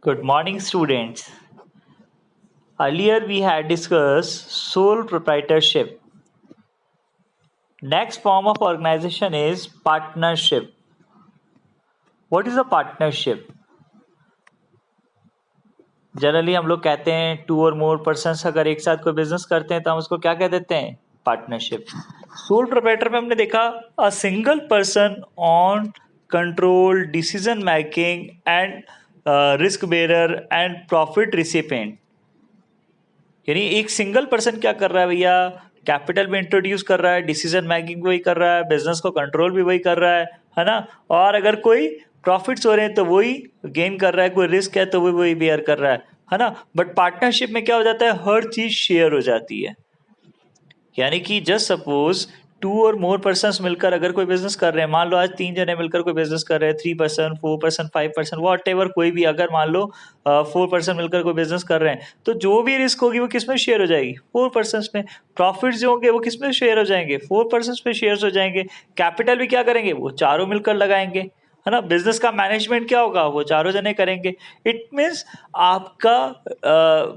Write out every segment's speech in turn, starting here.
Good morning, students. Earlier, we had discussed sole proprietorship. Next form of organization is partnership. What is a partnership? Generally हम लोग कहते हैं to or more persons अगर एक साथ कोई बिजनेस करते हैं तो हम उसको क्या कह देते हैं? पार्टनरशिप. सोल प्रोप्राइटर में हमने देखा a single person on control decision making and risk bearer and profit recipient. यानी एक सिंगल पर्सन क्या कर रहा है भैया? कैपिटल भी इंट्रोड्यूस कर रहा है, डिसीजन मेकिंग भी वही कर रहा है, बिजनेस को कंट्रोल भी वही कर रहा है ना. और अगर कोई प्रॉफिट्स हो रहे हैं तो वही गेन कर रहा है, कोई रिस्क है तो वही बेयर कर रहा है ना. बट पार्टनरशिप में क्या हो जाता है? हर चीज शेयर हो जाती है. यानी कि just suppose to or more person मिलकर अगर कोई बिजनेस कर रहे हैं, मान लो आज 3 जने मिलकर कोई बिजनेस कर रहे हैं, 3%, 4%, 5%, वॉट एवर कोई भी, अगर मान लो 4% मिलकर कोई बिजनेस कर रहे हैं तो जो भी रिस्क होगी वो किस में शेयर हो जाएगी? 4% में. प्रॉफिट जो होंगे वो किस में शेयर हो जाएंगे? 4% में शेयर हो जाएंगे. कैपिटल भी क्या करेंगे? वो चारों मिलकर लगाएंगे, है ना. बिजनेस का मैनेजमेंट क्या होगा? वो चारों जने करेंगे. इट मीन्स आपका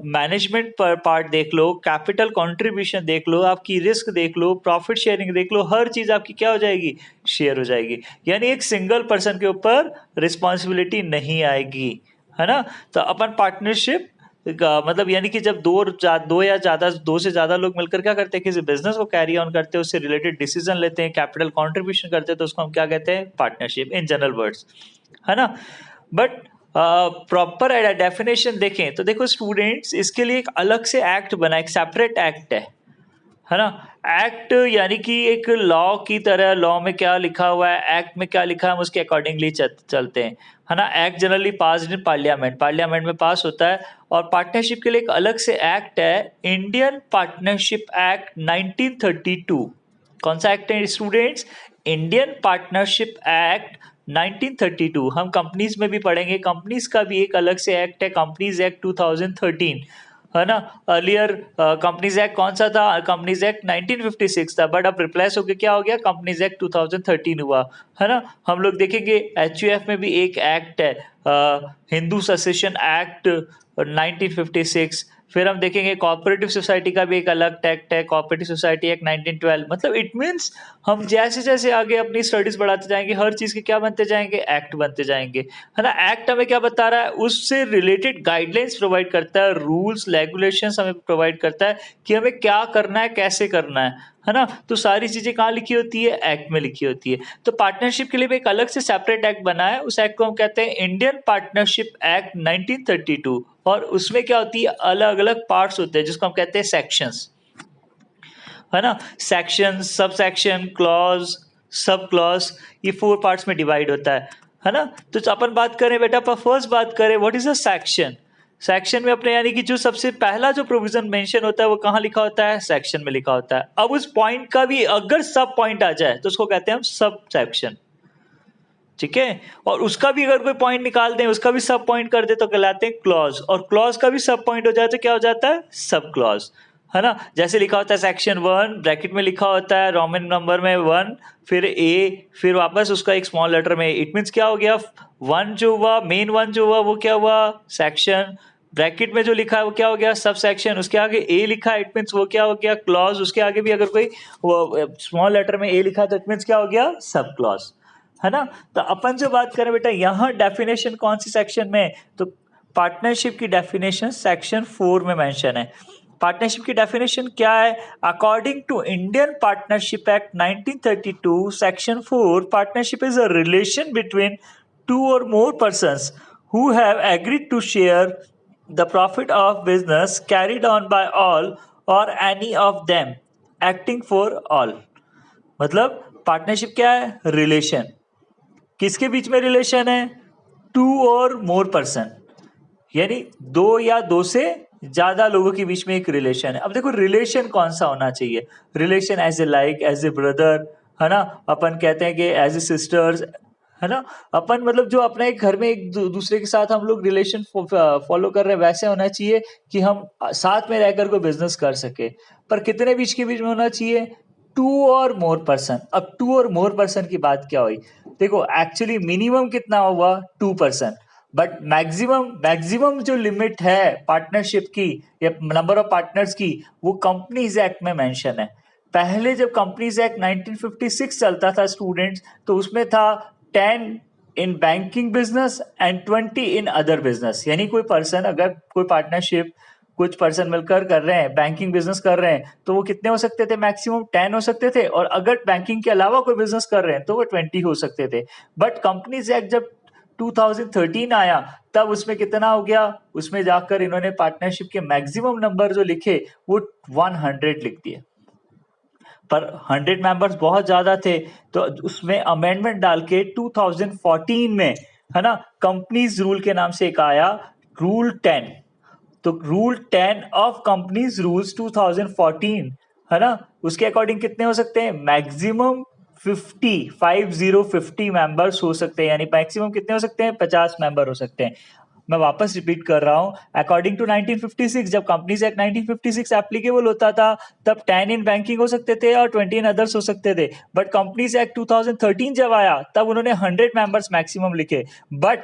मैनेजमेंट पर पार्ट देख लो, कैपिटल कंट्रीब्यूशन देख लो, आपकी रिस्क देख लो, प्रॉफिट शेयरिंग देख लो, हर चीज आपकी क्या हो जाएगी? शेयर हो जाएगी. यानी एक सिंगल पर्सन के ऊपर रिस्पॉन्सिबिलिटी नहीं आएगी, है ना. तो अपन पार्टनरशिप मतलब यानी कि जब दो से ज्यादा लोग मिलकर क्या करते हैं? किसी बिजनेस को कैरी ऑन करते हैं, उससे रिलेटेड डिसीजन लेते हैं, कैपिटल कंट्रीब्यूशन करते हैं, तो उसको हम क्या कहते हैं? पार्टनरशिप इन जनरल वर्ड्स, है ना. बट प्रॉपर डेफिनेशन देखें तो देखो स्टूडेंट्स, इसके लिए एक अलग से एक्ट बना, एक सेपरेट एक्ट है ना. एक्ट यानी कि एक लॉ की तरह. लॉ में क्या लिखा हुआ है, एक्ट में क्या लिखा है, हम उसके अकॉर्डिंगली चलते हैं, है ना. Act generally pass in parliament में पास होता है. और पार्टनरशिप के लिए एक अलग से एक्ट है, इंडियन पार्टनरशिप एक्ट 1932. कौन सा एक्ट है स्टूडेंट्स? Indian partnership act 1932. हम कंपनीज में भी पढ़ेंगे, कंपनीज का भी एक अलग से एक्ट है, कंपनीज एक्ट 2013, है ना. अर्लियर कंपनीज एक्ट कौन सा था? कंपनीज एक्ट 1956 था, बट अब रिप्लेस होकर क्या हो गया? कंपनीज एक्ट 2013 हुआ, है ना. हम लोग देखेंगे एचयूएफ में भी एक एक्ट है, हिंदू ससेशन एक्ट 1956. फिर हम देखेंगे कोऑपरेटिव सोसाइटी का भी एक अलग एक्ट है, कोऑपरेटिव सोसाइटी एक्ट 1912. मतलब इट मीन्स हम जैसे जैसे आगे अपनी स्टडीज बढ़ाते जाएंगे, हर चीज के क्या बनते जाएंगे? एक्ट बनते जाएंगे, है ना. एक्ट हमें क्या बता रहा है? उससे रिलेटेड गाइडलाइंस प्रोवाइड करता है, रूल्स रेगुलेशंस हमें प्रोवाइड करता है कि हमें क्या करना है, कैसे करना है ना. तो सारी चीजें कहाँ लिखी होती है? एक्ट में लिखी होती है. तो पार्टनरशिप के लिए भी एक अलग से सेपरेट एक्ट बना है, उस एक्ट को हम कहते हैं इंडियन पार्टनरशिप एक्ट 1932. और उसमें क्या होती है? अलग अलग पार्ट्स होते हैं जिसको हम कहते हैं सेक्शंस, है ना. Section, sub section, clause, sub clause, ये 4 पार्ट्स में डिवाइड होता है ना. तो अपन बात करें बेटा, पर फर्स्ट बात करें what is a section. Section में अपने यानी कि जो सबसे पहला जो प्रोविजन मेंशन होता है वो कहाँ लिखा होता है? सेक्शन में लिखा होता है. अब उस पॉइंट का भी अगर सब पॉइंट आ जाए तो उसको कहते हैं हम सब सेक्शन, ठीक है. और उसका भी अगर कोई पॉइंट निकाल दें, उसका भी सब पॉइंट कर दे तो कहलाते हैं क्लॉज. और क्लॉज का भी सब पॉइंट हो जाए तो क्या हो जाता है? सब क्लॉज, है ना. जैसे लिखा होता है सेक्शन 1, ब्रैकेट में लिखा होता है रोमन नंबर में 1, फिर ए, फिर वापस उसका एक स्मॉल लेटर में. इट मीन्स क्या हो गया? 1 जो हुआ, मेन 1 जो हुआ वो क्या हुआ? सेक्शन. ब्रैकेट में जो लिखा है वो क्या हो गया? Sub section. उसके आगे ए लिखा है, इट मीन्स वो क्या हो गया? क्लॉज. उसके आगे भी अगर कोई स्मॉल लेटर में ए लिखा है तो इट मीन्स क्या हो गया? सब क्लॉज, है ना. तो अपन जो बात करें बेटा, यहां डेफिनेशन कौन सी सेक्शन में? तो पार्टनरशिप की डेफिनेशन सेक्शन 4 में मेंशन है. पार्टनरशिप की डेफिनेशन क्या है? According to Indian partnership act 1932 section 4, partnership is a relation between two or more persons who have agreed to share the profit of business carried on by all or any of them acting for all. मतलब partnership क्या है? Relation. किसके बीच में relation है? To or more person, यानी दो या दो से ज्यादा लोगों के बीच में एक रिलेशन है. अब देखो रिलेशन कौन सा होना चाहिए? Relation as a like, as a brother, है ना. अपन कहते हैं कि एज ए सिस्टर्स, है ना. अपन मतलब जो अपने एक घर में एक दूसरे के साथ हम लोग रिलेशन फॉलो कर रहे हैं, वैसे होना चाहिए कि हम साथ में रहकर कोई बिजनेस कर सके. पर कितने बीच के बीच में होना चाहिए? To or more person. अब टू और मोर पर्सन की बात क्या हुई? देखो एक्चुअली मिनिमम कितना हुआ? 2%. बट मैक्सिमम मैक्सिमम जो लिमिट है पार्टनरशिप की या नंबर ऑफ पार्टनर्स की, वो कंपनीज एक्ट में मेंशन है। पहले जब कंपनीज एक्ट 1956 चलता था स्टूडेंट्स, तो उसमें था 10 in banking business and 20 in other business. यानी कोई पर्सन, अगर कोई पार्टनरशिप कुछ पर्सन मिलकर कर रहे हैं, बैंकिंग बिजनेस कर रहे हैं, तो वो कितने हो सकते थे? मैक्सिमम 10 हो सकते थे। और अगर बैंकिंग के अलावा कोई बिजनेस कर रहे हैं तो वो 20 हो सकते थे। बट कंपनीज एक्ट जब 2013 आया, तब उसमें कितना हो गया? उसमें जाकर इन्होंने पार्टनरशिप के मैक्सिमम नंबर जो लिखे वो 100 लिख दिए। पर 100 मेंबर्स बहुत ज्यादा थे, तो उसमें अमेंडमेंट डाल के 2014 में, है ना, कंपनीज रूल के नाम से एक आया, रूल 10। तो रूल 10 ऑफ कंपनीज रूल्स 2014, है ना, उसके अकॉर्डिंग कितने हो सकते हैं? मैक्सिमम 50 मेंबर्स हो सकते हैं। यानी मैक्सिमम कितने हो सकते हैं? 50 मेंबर हो सकते हैं। मैं वापस रिपीट कर रहा हूं, अकॉर्डिंग टू 1956, जब कंपनीज एक्ट 1956 एप्लीकेबल होता था, तब 10 इन बैंकिंग हो सकते थे और 20 इन अदर्स हो सकते थे। बट कंपनीज एक्ट 2013 जब आया, तब उन्होंने 100 मेंबर्स मैक्सिमम लिखे। बट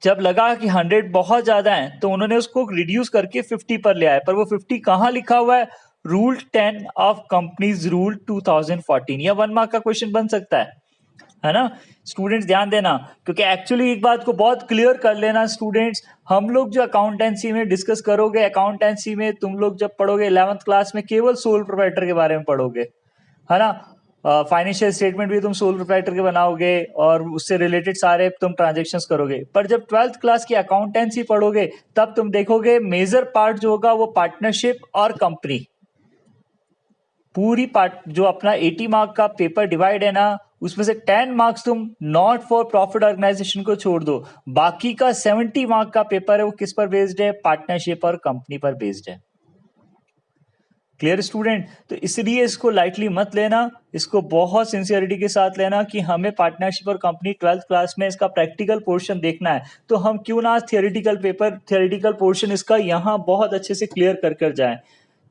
जब लगा कि 100 बहुत ज्यादा है, तो उन्होंने उसको रिड्यूस करके 50 पर ले आए। पर वो 50 कहां लिखा हुआ है? Rule 10 of companies rule 2014। या 1 मार्क का क्वेश्चन बन सकता है ना। स्टूडेंट्स ध्यान देना, क्योंकि एक्चुअली एक बात को बहुत क्लियर कर लेना स्टूडेंट्स, हम लोग जो अकाउंटेंसी में डिस्कस करोगे, अकाउंटेंसी में तुम लोग जब पढ़ोगे 11th क्लास में, केवल सोल प्रोप्राइटर के बारे में पढ़ोगे, है ना। फाइनेंशियल स्टेटमेंट भी तुम सोल प्रोप्राइटर के बनाओगे और उससे रिलेटेड सारे तुम ट्रांजेक्शन्स करोगे। पर जब 12th क्लास की अकाउंटेंसी पढ़ोगे, तब तुम देखोगे मेजर पार्ट जो होगा वो पार्टनरशिप और कंपनी। पूरी पार्ट जो अपना 80 मार्क का पेपर डिवाइड है ना, उसमें से 10 मार्क्स तुम नॉट फॉर प्रॉफिट ऑर्गेनाइजेशन को छोड़ दो, बाकी का 70 मार्क का पेपर है वो किस पर बेस्ड है? पार्टनरशिप और कंपनी पर बेस्ड है। Clear student? तो इसलिए इसको लाइटली मत लेना, इसको बहुत सिंसियरिटी के साथ लेना कि हमें पार्टनरशिप और कंपनी 12th क्लास में इसका प्रैक्टिकल पोर्शन देखना है। तो हम क्यों ना थियोरिटिकल पोर्शन इसका यहां बहुत अच्छे से क्लियर कर जाए।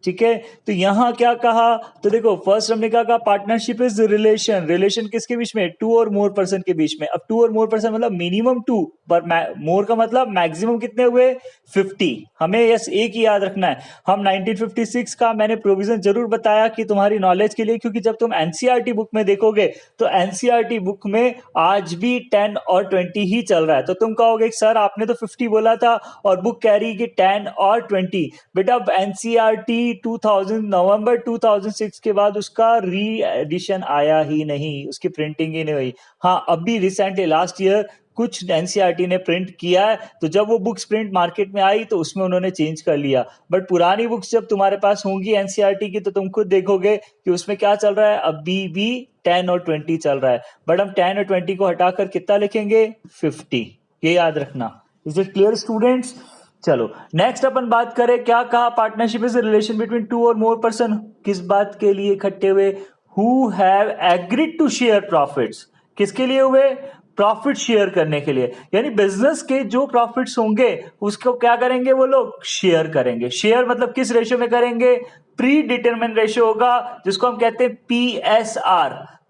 ठीक है, तो यहां क्या कहा? तो देखो, फर्स्ट हमने क्या कहा? पार्टनरशिप इज रिलेशन किसके बीच में? 2 और मोर पर्सन के बीच में। अब 2 और मोर पर्सन मतलब मिनिमम 2, पर मोर का मतलब मैक्सिमम कितने हुए? 50। हमें यस एक ही याद रखना है। हम 1956 का मैंने प्रोविजन जरूर बताया कि तुम्हारी नॉलेज के लिए, क्योंकि जब तुम एनसीईआरटी बुक में देखोगे तो एनसीईआरटी बुक में आज भी 10 और 20 ही चल रहा है। तो तुम कहोगे सर आपने तो 50 बोला था और बुक कह रही कि 10 और 20। बेटा एनसीईआरटी 2000 नवंबर 2006 के बाद उसका री एडिशन आया ही नहीं, उसकी प्रिंटिंग ही नहीं हुई। हाँ, अभी रिसेंटली लास्ट ईयर कुछ एनसीईआरटी ने प्रिंट किया है, तो जब वो बुक्स प्रिंट मार्केट में आई तो उसमें उन्होंने चेंज कर लिया। बट पुरानी बुक्स जब तुम्हारे पास होंगी एनसीईआरटी की, तो तुम खुद देखोगे कि उसमें क्या चल रहा है, अभी भी 10 और 20 चल रहा है। बट हम 10 और 20 को हटाकर कितना लिखेंगे? 50। ये याद रखना। Is it clear students? चलो नेक्स्ट अपन बात करें, क्या कहा? Partnership is a relation between 2 और मोर पर्सन। किस बात के लिए इकट्ठे हुए? Who have agreed to share profits. किसके लिए हुए? प्रॉफिट शेयर करने के लिए। यानी बिजनेस के जो प्रॉफिट्स होंगे उसको क्या करेंगे? वो लोग शेयर करेंगे। शेयर मतलब किस रेशियो में करेंगे? प्री डिटरमिन रेशियो होगा, जिसको हम कहते हैं PSR।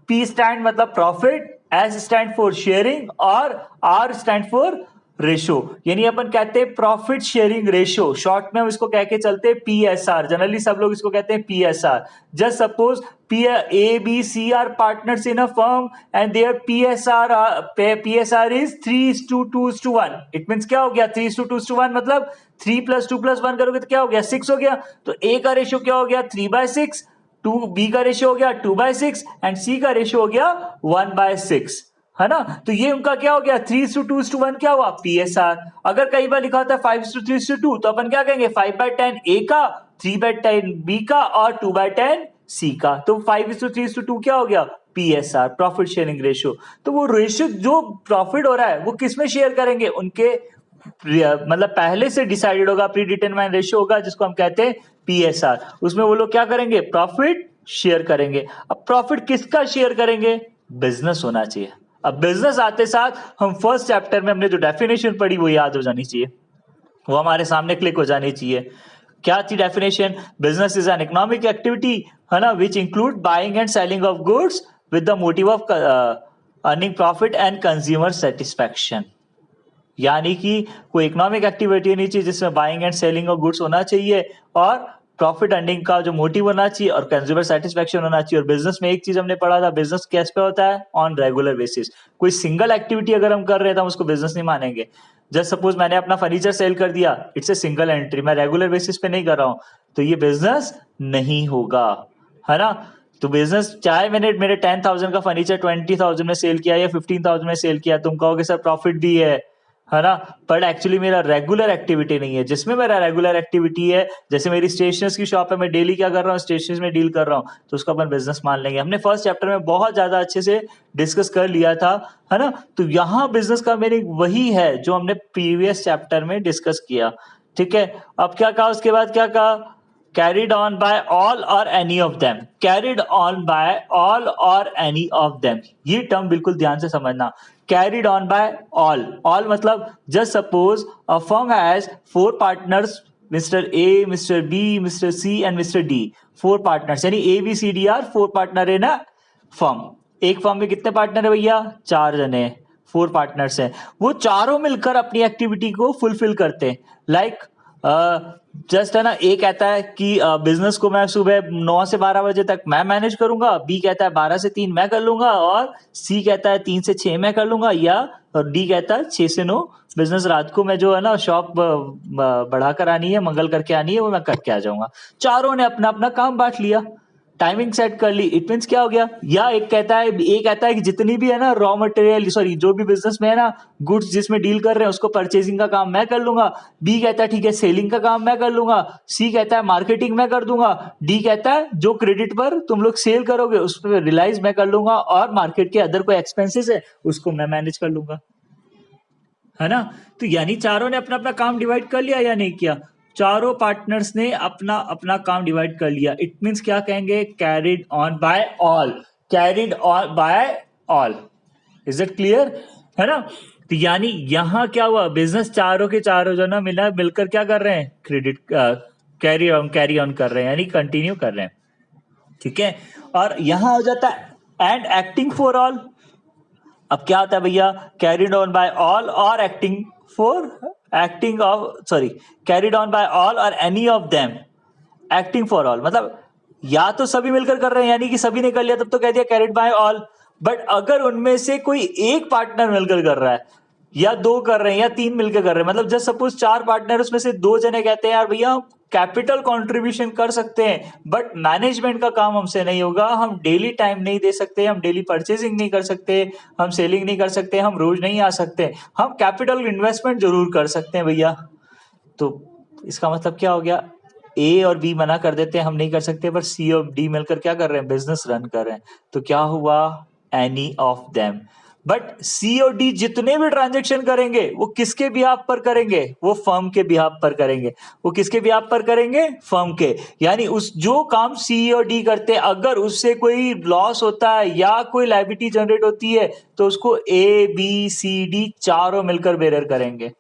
P स्टैंड मतलब profit, S stand for sharing और R स्टैंड फॉर रेशो। यानी अपन कहते हैं प्रॉफिट शेयरिंग रेशो, शॉर्ट में हम इसको कह के चलते हैं PSR। जनरली सब लोग इसको कहते हैं PSR। Just suppose A, B, C are partners in a firm and their PSR is 3:2:1। It means क्या हो गया? 3:2:1 मतलब 3 + 2 + 1 करोगे तो क्या हो गया? 6 हो गया। तो A का रेशियो क्या हो गया? 3/6। B का रेशियो हो गया 2/6 एंड C का रेशियो हो गया 1/6, है ना। तो ये उनका क्या हो गया? 3:2:1 क्या हुआ? PSR। अगर कई बार लिखा होता है 5:3:2, तो अपन क्या कहेंगे? 5/10 A का, 3/10 B का और 2/10 C का। तो 5:3:2 क्या हो गया? PSR, profit sharing ratio. तो वो रेशियो जो प्रॉफिट हो रहा है वो किसमें शेयर करेंगे? उनके मतलब पहले से डिसाइडेड होगा, प्री डिटरमाइंड रेशियो होगा, जिसको हम कहते हैं PSR। उसमें वो लोग क्या करेंगे? प्रॉफिट शेयर करेंगे। अब प्रॉफिट किसका शेयर करेंगे? बिजनेस होना चाहिए। अब बिजनेस आते साथ हम फर्स्ट चैप्टर में हमने जो डेफिनेशन पढ़ी वो याद हो जानी चाहिए, वो हमारे सामने क्लिक हो जानी चाहिए। क्या थी definition? Business is an economic activity, है ना, which include buying and selling of goods with the motive of earning profit and consumer satisfaction. यानी कि कोई इकोनॉमिक एक्टिविटी नहीं चाहिए जिसमें buying and selling of goods होना चाहिए, और प्रॉफिट अर्निंग का जो मोटिव होना चाहिए, और कंज्यूमर सेटिस्फेक्शन होना चाहिए। और बिजनेस में एक चीज हमने पढ़ा था, बिजनेस कैस पे होता है, ऑन रेगुलर बेसिस। कोई सिंगल एक्टिविटी अगर हम कर रहे हैं तो हम उसको बिजनेस नहीं मानेंगे। जस्ट सपोज मैंने अपना फर्नीचर सेल कर दिया, इट्स ए सिंगल एंट्री, मैं रेगुलर बेसिस पे नहीं कर रहा हूं, तो ये बिजनेस नहीं होगा, है ना। तो बिजनेस चाहे मैंने मेरे 10,000 का फर्नीचर 20,000 में सेल किया या 15,000 में सेल किया, तुम कहोगे सर प्रॉफिट भी है ना, पर एक्चुअली मेरा रेगुलर एक्टिविटी नहीं है। जिसमें मेरा रेगुलर एक्टिविटी है, जैसे मेरी स्टेशनर्स की शॉप है, मैं डेली क्या कर रहा हूँ, स्टेशनर्स में डील कर रहा हूँ, तो उसको अपन बिजनेस मान लेंगे। हमने फर्स्ट चैप्टर में बहुत ज्यादा अच्छे से डिस्कस कर लिया था, है ना। तो यहाँ बिजनेस का मीनिंग वही है जो हमने प्रीवियस चैप्टर में डिस्कस किया, ठीक है। अब क्या कहा उसके बाद, क्या कहा, carried on by all or any of them, carried on by all or any of them, ये टर्म बिल्कुल ध्यान से समझना। carried on by all मतलब just suppose a firm has 4 partners, Mr. A, Mr. B, Mr. C and Mr. D, 4 partners, यानी A, B, C, D are 4 partner in a firm। एक firm में कितने partner है भैया, 4 जने, 4 partners हैं। वो चारों मिलकर अपनी एक्टिविटी को फुलफिल करते हैं। लाइक जस्ट है ना, ए कहता है कि बिजनेस को मैं सुबह 9 से 12 बजे तक मैं मैनेज करूंगा, बी कहता है 12 से 3 मैं कर लूंगा, और सी कहता है 3 से 6 मैं कर लूंगा, या और डी कहता है 6 से 9 बिजनेस रात को मैं जो है ना शॉप बढ़ाकर आनी है, मंगल करके आनी है, वो मैं करके आ जाऊंगा। चारों ने अपना अपना काम बांट लिया, टाइमिंग सेट कर ली। इट मींस क्या हो गया, या एक कहता है कि जितनी भी है ना रॉ मटेरियल, सॉरी जो भी बिजनेस में है ना गुड्स जिसमें डील कर रहे हैं, उसको परचेजिंग का काम मैं कर लूंगा। बी कहता है ठीक है सेलिंग का काम मैं कर लूंगा। सी कहता है मार्केटिंग मैं कर दूंगा। डी कहता है जो क्रेडिट पर तुम लोग सेल करोगे उस पर रिलाइज मैं कर लूंगा, और मार्केट के अदर कोई एक्सपेंसेस है उसको मैं मैनेज कर लूंगा, है ना। तो यानी चारों ने अपना अपना काम डिवाइड कर लिया या नहीं किया, चारों पार्टनर्स ने अपना अपना काम डिवाइड कर लिया। इट मींस क्या कहेंगे, carried on by all, carried on by all. Is it clear, है ना। तो यानी यहां क्या हुआ, बिजनेस चारों के चारों जो ना मिलकर क्या कर रहे हैं, क्रेडिट कैरी ऑन कर रहे हैं, यानी कंटिन्यू कर रहे हैं, ठीक है। और यहां हो जाता है एंड एक्टिंग फॉर ऑल। अब क्या होता है भैया, कैरिड ऑन बाय ऑल और carried on by all or any of them acting for all. मतलब या तो सभी मिलकर कर रहे हैं, यानी कि सभी ने कर लिया तब तो कह दिया कैरिड बाय ऑल। बट अगर उनमें से कोई एक पार्टनर मिलकर कर रहा है, या 2 कर रहे हैं, या 3 मिलकर कर रहे हैं, मतलब जस्ट सपोज 4 पार्टनर, उसमें से 2 जने कहते हैं यार भैया कैपिटल कंट्रीब्यूशन कर सकते हैं, बट मैनेजमेंट का काम हमसे नहीं होगा, हम डेली टाइम नहीं दे सकते, हम डेली परचेजिंग नहीं कर सकते, हम सेलिंग नहीं कर सकते, हम रोज नहीं आ सकते, हम कैपिटल इन्वेस्टमेंट जरूर कर सकते हैं भैया। तो इसका मतलब क्या हो गया, ए और बी मना कर देते हैं हम नहीं कर सकते, पर सी और डी मिलकर क्या कर रहे हैं, बिजनेस रन कर रहे हैं। तो क्या हुआ, एनी ऑफ देम। बट सी और डी जितने भी ट्रांजेक्शन करेंगे वो किसके बिहाफ पर करेंगे, वो फर्म के बिहाफ पर करेंगे। वो किसके बिहाफ पर करेंगे, फर्म के। यानी उस जो काम सी और डी करते हैं, अगर उससे कोई लॉस होता है या कोई लायबिलिटी जनरेट होती है, तो उसको ए बी सी डी चारों मिलकर बेयर करेंगे।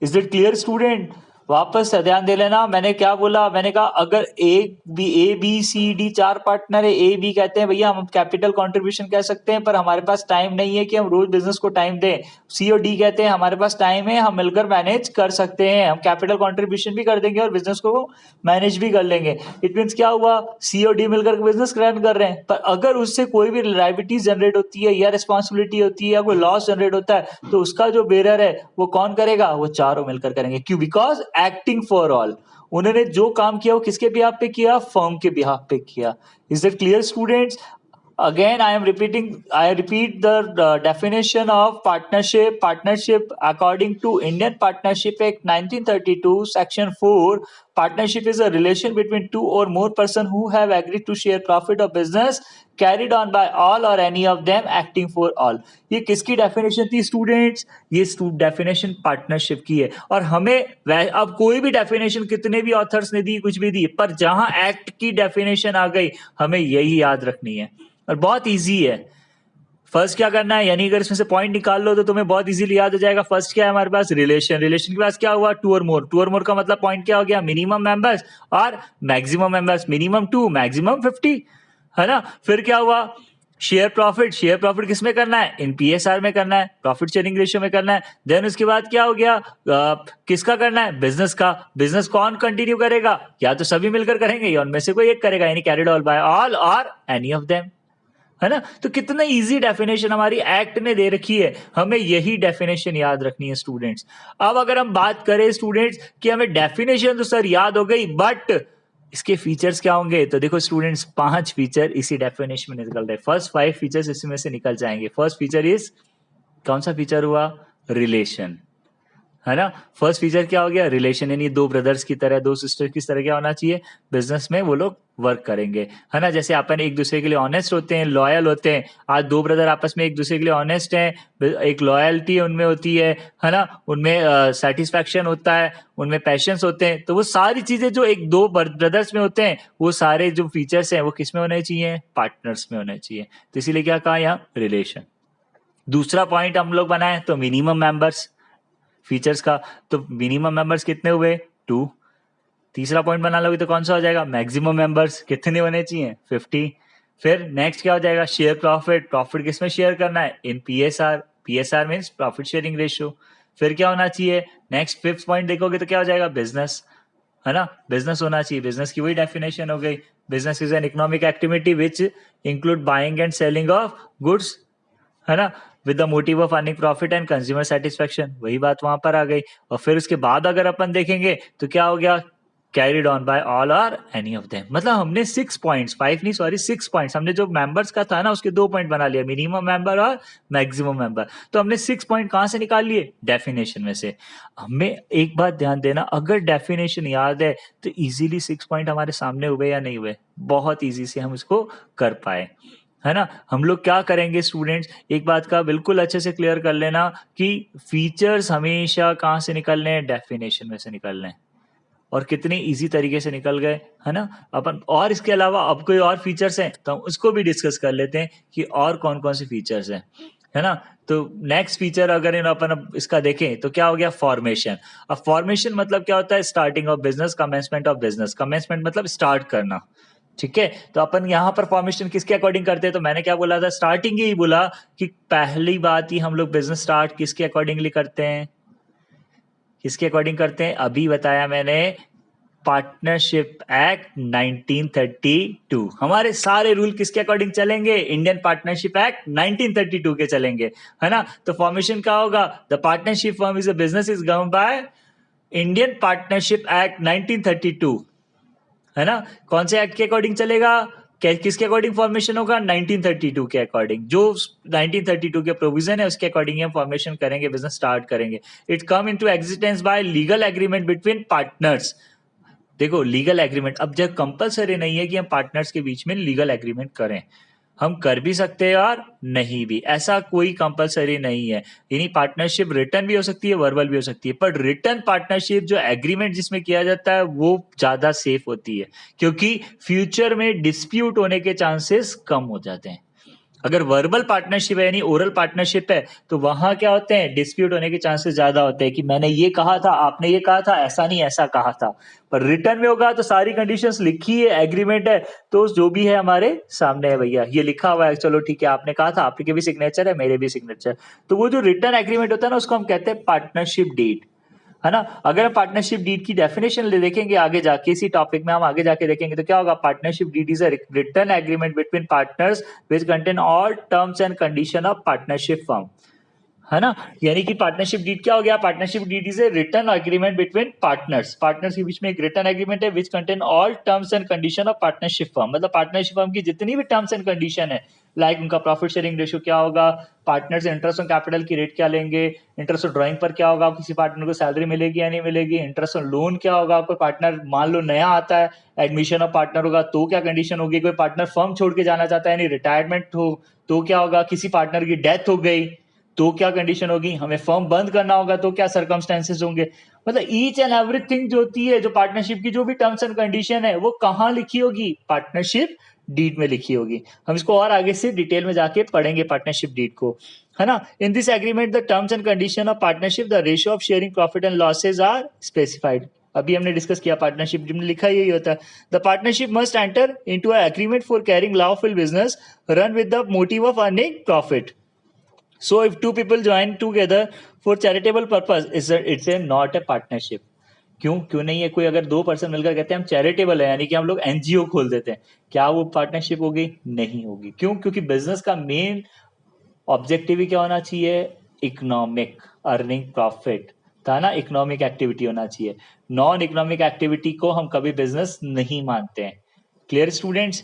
इज इट क्लियर स्टूडेंट, वापस से ध्यान दे लेना। मैंने क्या बोला, मैंने कहा अगर A B C D 4 partner है, ए बी कहते हैं भैया हम कैपिटल कंट्रीब्यूशन कह सकते हैं पर हमारे पास टाइम नहीं है कि हम रोज बिजनेस को टाइम दें। सी और डी कहते हैं हमारे पास टाइम है, हम मिलकर मैनेज कर सकते हैं, हम कैपिटल कंट्रीब्यूशन भी कर देंगे और बिजनेस को मैनेज भी कर लेंगे। इट मीन्स क्या हुआ, सी और डी मिलकर बिजनेस रन कर रहे हैं, पर अगर उससे कोई भी लायबिलिटीज जनरेट होती है या रिस्पॉन्सिबिलिटी होती है या कोई लॉस जनरेट होता है, तो उसका जो बेरर है वो कौन करेगा, वो चारों मिलकर करेंगे। क्यों, बिकॉज एक्टिंग फॉर ऑल, उन्होंने जो काम किया वो किसके बिहाफ पे किया, फर्म के बिहाफ पे किया। Is it clear students, again I repeat the definition of partnership according to Indian Partnership Act 1932 section 4. Partnership is a relation between 2 or more persons who have agreed to share profit of business carried on by all or any of them acting for all. ये किसकी definition थी students, ये definition partnership की है। और हमें अब कोई भी डेफिनेशन कितने भी ऑथर्स ने दी, कुछ भी दी, पर जहां एक्ट की डेफिनेशन आ गई हमें यही याद रखनी है और बहुत इजी है। फर्स्ट क्या करना है, यानी अगर इसमें से पॉइंट निकाल लो तो तुम्हें बहुत इजीली याद हो जाएगा। फर्स्ट क्या है हमारे पास, रिलेशन के पास क्या हुआ, 2 और मोर का मतलब पॉइंट क्या हो गया, मिनिमम मेंबर्स और मैक्सिमम मेंबर्स, मिनिमम 2 मैक्सिमम 50, है ना। फिर क्या हुआ, शेयर प्रॉफिट किस में करना है, इन पीएसआर में करना है, प्रॉफिट शेयरिंग रेशियो में करना है। देन उसके बाद क्या हो गया, किसका करना है, बिजनेस का। बिजनेस कौन कंटिन्यू करेगा, या तो सभी मिलकर करेंगे या उनमें से कोई एक करेगा, यानी carried all bye all or any of them, है ना। तो कितना इजी डेफिनेशन हमारी एक्ट ने दे रखी है, हमें यही डेफिनेशन याद रखनी है स्टूडेंट्स। अब अगर हम बात करें स्टूडेंट्स कि हमें डेफिनेशन तो सर याद हो गई, बट इसके फीचर्स क्या होंगे, तो देखो स्टूडेंट्स 5 फीचर इसी डेफिनेशन में निकल रहे, फर्स्ट 5 फीचर्स इसमें से निकल जाएंगे। फर्स्ट फीचर इज, कौन सा फीचर हुआ, रिलेशन, है ना। फर्स्ट फीचर क्या हो गया, रिलेशन, यानी दो ब्रदर्स की तरह, दो सिस्टर की तरह क्या होना चाहिए, बिजनेस में वो लोग वर्क करेंगे, है ना। जैसे अपन एक दूसरे के लिए ऑनेस्ट होते हैं, लॉयल होते हैं, आज दो ब्रदर आपस में एक दूसरे के लिए ऑनेस्ट हैं, एक लॉयल्टी उनमें होती है ना, उनमें सेटिस्फैक्शन होता है, उनमें पैशंस होते हैं, तो वो सारी चीजें जो एक दो ब्रदर्स में होते हैं, वो सारे जो फीचर्स हैं वो किस में होने चाहिए, पार्टनर्स में होने चाहिए। तो इसीलिए क्या कहा यहाँ, रिलेशन। दूसरा पॉइंट हम लोग बनाए तो मिनिमम मेंबर्स, फीचर्स का, तो मिनिमम मेंबर्स कितने हुए, 2। तीसरा पॉइंट बना लोगे तो कौन सा हो जाएगा, मैक्सिमम मेंबर्स कितने होने चाहिए, 50। फिर नेक्स्ट क्या हो जाएगा, शेयर प्रॉफिट किसमें शेयर करना है, इन PSR means profit sharing ratio. फिर क्या होना चाहिए, नेक्स्ट 5th पॉइंट देखोगे तो क्या हो जाएगा, बिजनेस, है ना, बिजनेस होना चाहिए। बिजनेस की वही डेफिनेशन हो गई, business is an economic activity which include buying and selling of goods, है ना, with the motive of earning profit and consumer satisfaction, वही बात वहां पर आ गई। और फिर उसके बाद अगर अपन देखेंगे तो क्या हो गया, carried on by all or any of them. मतलब हमने 6 पॉइंट्स, 5 नहीं सॉरी 6 पॉइंट्स, हमने जो मेंबर्स का था ना उसके 2 पॉइंट बना लिया, मिनिमम मेंबर और मैक्सिमम मेंबर। तो हमने 6 पॉइंट कहां से निकाल लिए, डेफिनेशन में से। हमें एक बात ध्यान देना, अगर डेफिनेशन याद है तो इजीली 6 पॉइंट हमारे सामने हुए या नहीं हुए, बहुत इजी से हम इसको कर पाए, है ना। हम लोग क्या करेंगे स्टूडेंट्स, एक बात का बिल्कुल अच्छे से क्लियर कर लेना कि फीचर्स हमेशा कहां से निकलने हैं, डेफिनेशन में से निकलने हैं, और कितने इजी तरीके से निकल गए, है ना अपन। और इसके अलावा अब कोई और फीचर्स हैं तो हम उसको भी डिस्कस कर लेते हैं कि और कौन कौन से फीचर्स हैं, है ना। तो नेक्स्ट फीचर अगर अपन अब इसका देखें तो क्या हो गया, फॉर्मेशन। अब फॉर्मेशन मतलब क्या होता है, starting of business, commencement of business. Commencement मतलब स्टार्ट करना, ठीक है। तो अपन यहाँ पर फॉर्मेशन किसके अकॉर्डिंग करते हैं, तो मैंने क्या बोला था, स्टार्टिंग ही बोला कि पहली बात ही हम लोग बिजनेस स्टार्ट किसके अकॉर्डिंगली करते हैं, किसके अकॉर्डिंग करते हैं, अभी बताया मैंने, पार्टनरशिप एक्ट 1932। हमारे सारे रूल किसके अकॉर्डिंग चलेंगे, इंडियन पार्टनरशिप एक्ट 1932 के चलेंगे, है ना। तो फॉर्मेशन क्या होगा, the partnership firm is a business is govern by Indian partnership act 1932, है ना। कौन से एक्ट के अकॉर्डिंग चलेगा, किसके अकॉर्डिंग फॉर्मेशन होगा, 1932 के अकॉर्डिंग, जो 1932 के प्रोविजन है उसके अकॉर्डिंग हम फॉर्मेशन करेंगे, बिजनेस स्टार्ट करेंगे। It come into existence bye legal agreement between partners. देखो लीगल एग्रीमेंट, अब जब कंपलसरी नहीं है कि हम पार्टनर्स के बीच में लीगल एग्रीमेंट करें, हम कर भी सकते हैं और नहीं भी, ऐसा कोई कंपलसरी नहीं है। यानी पार्टनरशिप रिटर्न भी हो सकती है, वर्बल भी हो सकती है, पर रिटर्न पार्टनरशिप जो एग्रीमेंट जिसमें किया जाता है वो ज्यादा सेफ होती है, क्योंकि फ्यूचर में डिस्प्यूट होने के चांसेस कम हो जाते हैं। अगर वर्बल पार्टनरशिप है यानी ओरल पार्टनरशिप है तो वहां क्या होते हैं, डिस्प्यूट होने के चांसेस ज्यादा होते हैं कि मैंने ये कहा था, आपने ये कहा था, ऐसा नहीं ऐसा कहा था। पर रिटर्न में होगा तो सारी कंडीशंस लिखी है, एग्रीमेंट है, तो जो भी है हमारे सामने है, भैया ये लिखा हुआ है, चलो ठीक है, आपने कहा था, आपके भी सिग्नेचर है, मेरे भी सिग्नेचर। तो वो जो रिटर्न एग्रीमेंट होता है ना उसको हम कहते हैं पार्टनरशिप डीड, है ना। अगर हम पार्टनरशिप डीड की डेफिनेशन ले देखेंगे आगे जाके, इसी टॉपिक में हम आगे जाके देखेंगे तो क्या होगा, partnership deed is a written agreement between partners which contain all terms and condition of partnership firm, है ना। यानी कि पार्टनरशिप डीड क्या हो गया, partnership deed is a written agreement between partners, partners के बीच में एक रिटर्न एग्रीमेंट है which contain all terms and condition of partnership firm. मतलब पार्टनरशिप फर्म की जितनी भी टर्म्स एंड कंडीशन है, लाइक उनका प्रॉफिट शेयरिंग रेशियो क्या होगा, पार्टनर्स इंटरेस्ट ऑन कैपिटल की रेट क्या लेंगे, इंटरेस्ट ऑन ड्राइंग पर क्या होगा, किसी पार्टनर को सैलरी मिलेगी या नहीं मिलेगी, इंटरेस्ट ऑन लोन क्या होगा, कोई पार्टनर मान लो नया आता है, एडमिशन ऑफ पार्टनर होगा तो क्या कंडीशन होगी, कोई पार्टनर फर्म छोड़ के जाना चाहता है यानी रिटायरमेंट हो तो क्या होगा, किसी पार्टनर की डेथ हो गई तो क्या कंडीशन होगी, हमें फर्म बंद करना होगा तो क्या सर्कमस्टेंसेस होंगे। मतलब ईच एंड एवरीथिंग जो होती है, जो पार्टनरशिप की जो भी टर्म्स एंड कंडीशन है वो कहां लिखी होगी, पार्टनरशिप डीड में लिखी होगी। हम इसको और आगे से डिटेल में जाके पढ़ेंगे पार्टनरशिप डीड को, है ना। In this agreement the terms and condition of partnership, the ratio of sharing profit and losses are specified. अभी हमने डिस्कस किया पार्टनरशिप जिसमें लिखा यही होता है, the partnership must enter into a agreement for carrying lawful business run with the motive of earning profit. So if two people join together for charitable purpose, it's a not a partnership. क्यों नहीं है? कोई अगर दो person मिलकर कहते हैं हम चैरिटेबल है, यानी कि हम लोग एनजीओ खोल देते हैं, क्या वो पार्टनरशिप होगी? नहीं होगी. क्यों? क्योंकि बिजनेस का मेन ऑब्जेक्टिव ही क्या होना चाहिए? इकोनॉमिक अर्निंग प्रॉफिट था ना, इकोनॉमिक एक्टिविटी होना चाहिए. नॉन इकोनॉमिक एक्टिविटी को हम कभी बिजनेस नहीं मानते हैं. क्लियर स्टूडेंट्स,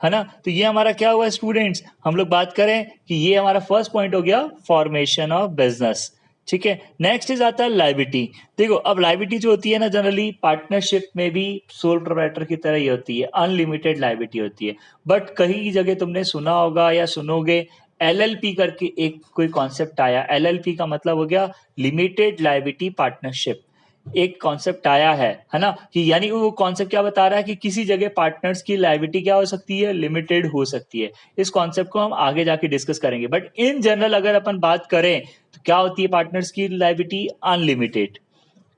है ना? तो ये हमारा क्या हुआ स्टूडेंट्स, हम लोग बात करें कि ये हमारा फर्स्ट पॉइंट हो गया फॉर्मेशन ऑफ बिजनेस. ठीक है, नेक्स्ट इज आता है लायबिलिटी. देखो अब लायबिलिटी जो होती है ना, जनरली पार्टनरशिप में भी सोल प्रोप्राइटर की तरह ही होती है, अनलिमिटेड लायबिलिटी होती है. बट कहीं जगह तुमने सुना होगा या सुनोगे एलएलपी करके एक कोई कॉन्सेप्ट आया. एलएलपी का मतलब हो गया लिमिटेड लायबिलिटी पार्टनरशिप. एक कॉन्सेप्ट आया है ना, कि यानी वो कॉन्सेप्ट क्या बता रहा है कि किसी जगह पार्टनर्स की लायबिलिटी क्या हो सकती है? लिमिटेड हो सकती है. इस कॉन्सेप्ट को हम आगे जाके डिस्कस करेंगे. बट इन जनरल अगर अपन बात करें तो क्या होती है पार्टनर्स की लायबिलिटी? अनलिमिटेड.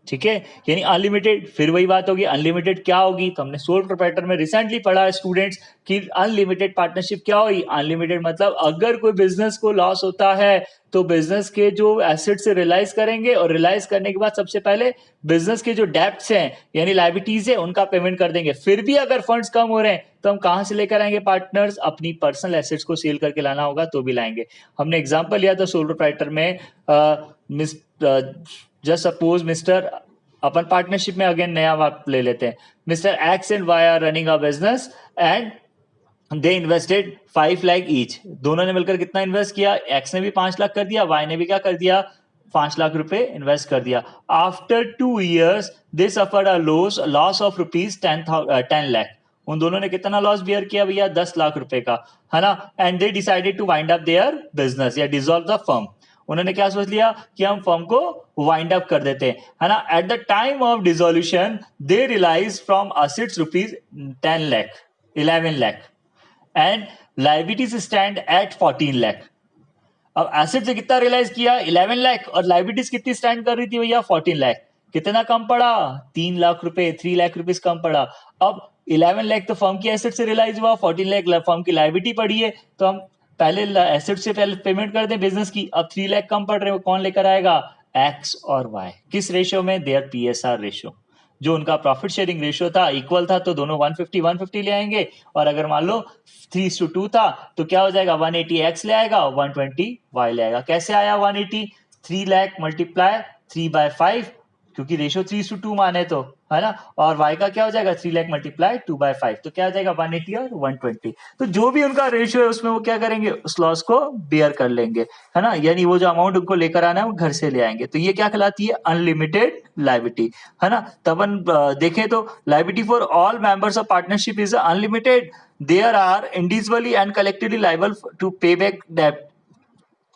ठीक है, यानी अनलिमिटेड. फिर वही बात होगी, अनलिमिटेड क्या होगी? तो हमने सोल प्रोप्राइटर में रिसेंटली पढ़ा है स्टूडेंट्स कि अनलिमिटेड पार्टनरशिप क्या होगी? अनलिमिटेड मतलब अगर कोई बिजनेस को लॉस होता है तो बिजनेस के जो एसेट से रियलाइज करेंगे और रियलाइज करने के बाद सबसे पहले बिजनेस के जो डेब्ट्स हैं यानी लायबिलिटीज है उनका पेमेंट कर देंगे. फिर भी अगर फंड्स कम हो रहे हैं तो हम कहां से लेकर आएंगे? पार्टनर्स अपनी पर्सनल एसेट्स को सेल करके लाना होगा तो भी लाएंगे. हमने एग्जांपल लिया था सोल प्रोप्राइटर में, जस्ट सपोज मिस्टर, अपन पार्टनरशिप में अगेन नया बात ले लेते हैं, mister X and Y are running a business and they invested 5 lakh each. दोनों ने मिलकर कितना इन्वेस्ट किया? एक्स ने भी 5 लाख कर दिया, वाई ने भी क्या कर दिया? 5 लाख रुपए इन्वेस्ट कर दिया. After 2 years they suffered a loss of rupees 10 lakh. उन दोनों ने कितना लॉस बियर किया भैया? 10 लाख रुपए का, है ना. And they decided to wind up their business या डिसॉल्व द फर्म. उन्होंने क्या सोच लिया कि हम फर्म को वाइंड अप कर देते हैं, है ना. At the time of dissolution they realize from assets rupees 10 lakh 11 lakh and liabilities stand at 14 lakh. अब एसेट से कितना रियलाइज किया? 11 लाख, और लायबिलिटीज कितनी स्टैंड कर रही थी भैया? 14 लाख. कितना कम पड़ा? 3 लाख रुपए, 3 लाख रुपीज कम पड़ा. अब 11 लाख तो फर्म की एसेट से रियलाइज हुआ, 14 लाख फर्म की लायबिलिटी पड़ी है, तो हम पहले एसेट से पहले पेमेंट कर दें बिजनेस की. अब 3 लाख कम पड़ रहे हैं, कौन लेकर आएगा? एक्स और वाई. किस रेशियो में? Their PSR ratio. जो उनका प्रॉफिट शेयरिंग रेशियो था इक्वल था तो दोनों 150 ले आएंगे. और अगर मान लो 3:2 था तो क्या हो जाएगा? 180 एक्स ले आएगा, 120 वाई ले आएगा. कैसे आया 180? 3 लाख मल्टीप्लाई 3/5, क्योंकि रेशियो 3:2 माने तो, है ना. और y का क्या हो जाएगा? 3 लाख मल्टीप्लाई 2/5, तो क्या हो जाएगा? 180 और 120. तो जो भी उनका रेशियो है उसमें वो क्या करेंगे? उस लॉस को बेयर कर लेंगे, है ना. यानी वो जो अमाउंट उनको लेकर आना है वो घर से ले आएंगे. तो ये क्या कहलाती है? अनलिमिटेड लायबिलिटी, है ना. तब देखें तो liability for all members of partnership is unlimited. There are individually and collectively liable to pay back डेब्ट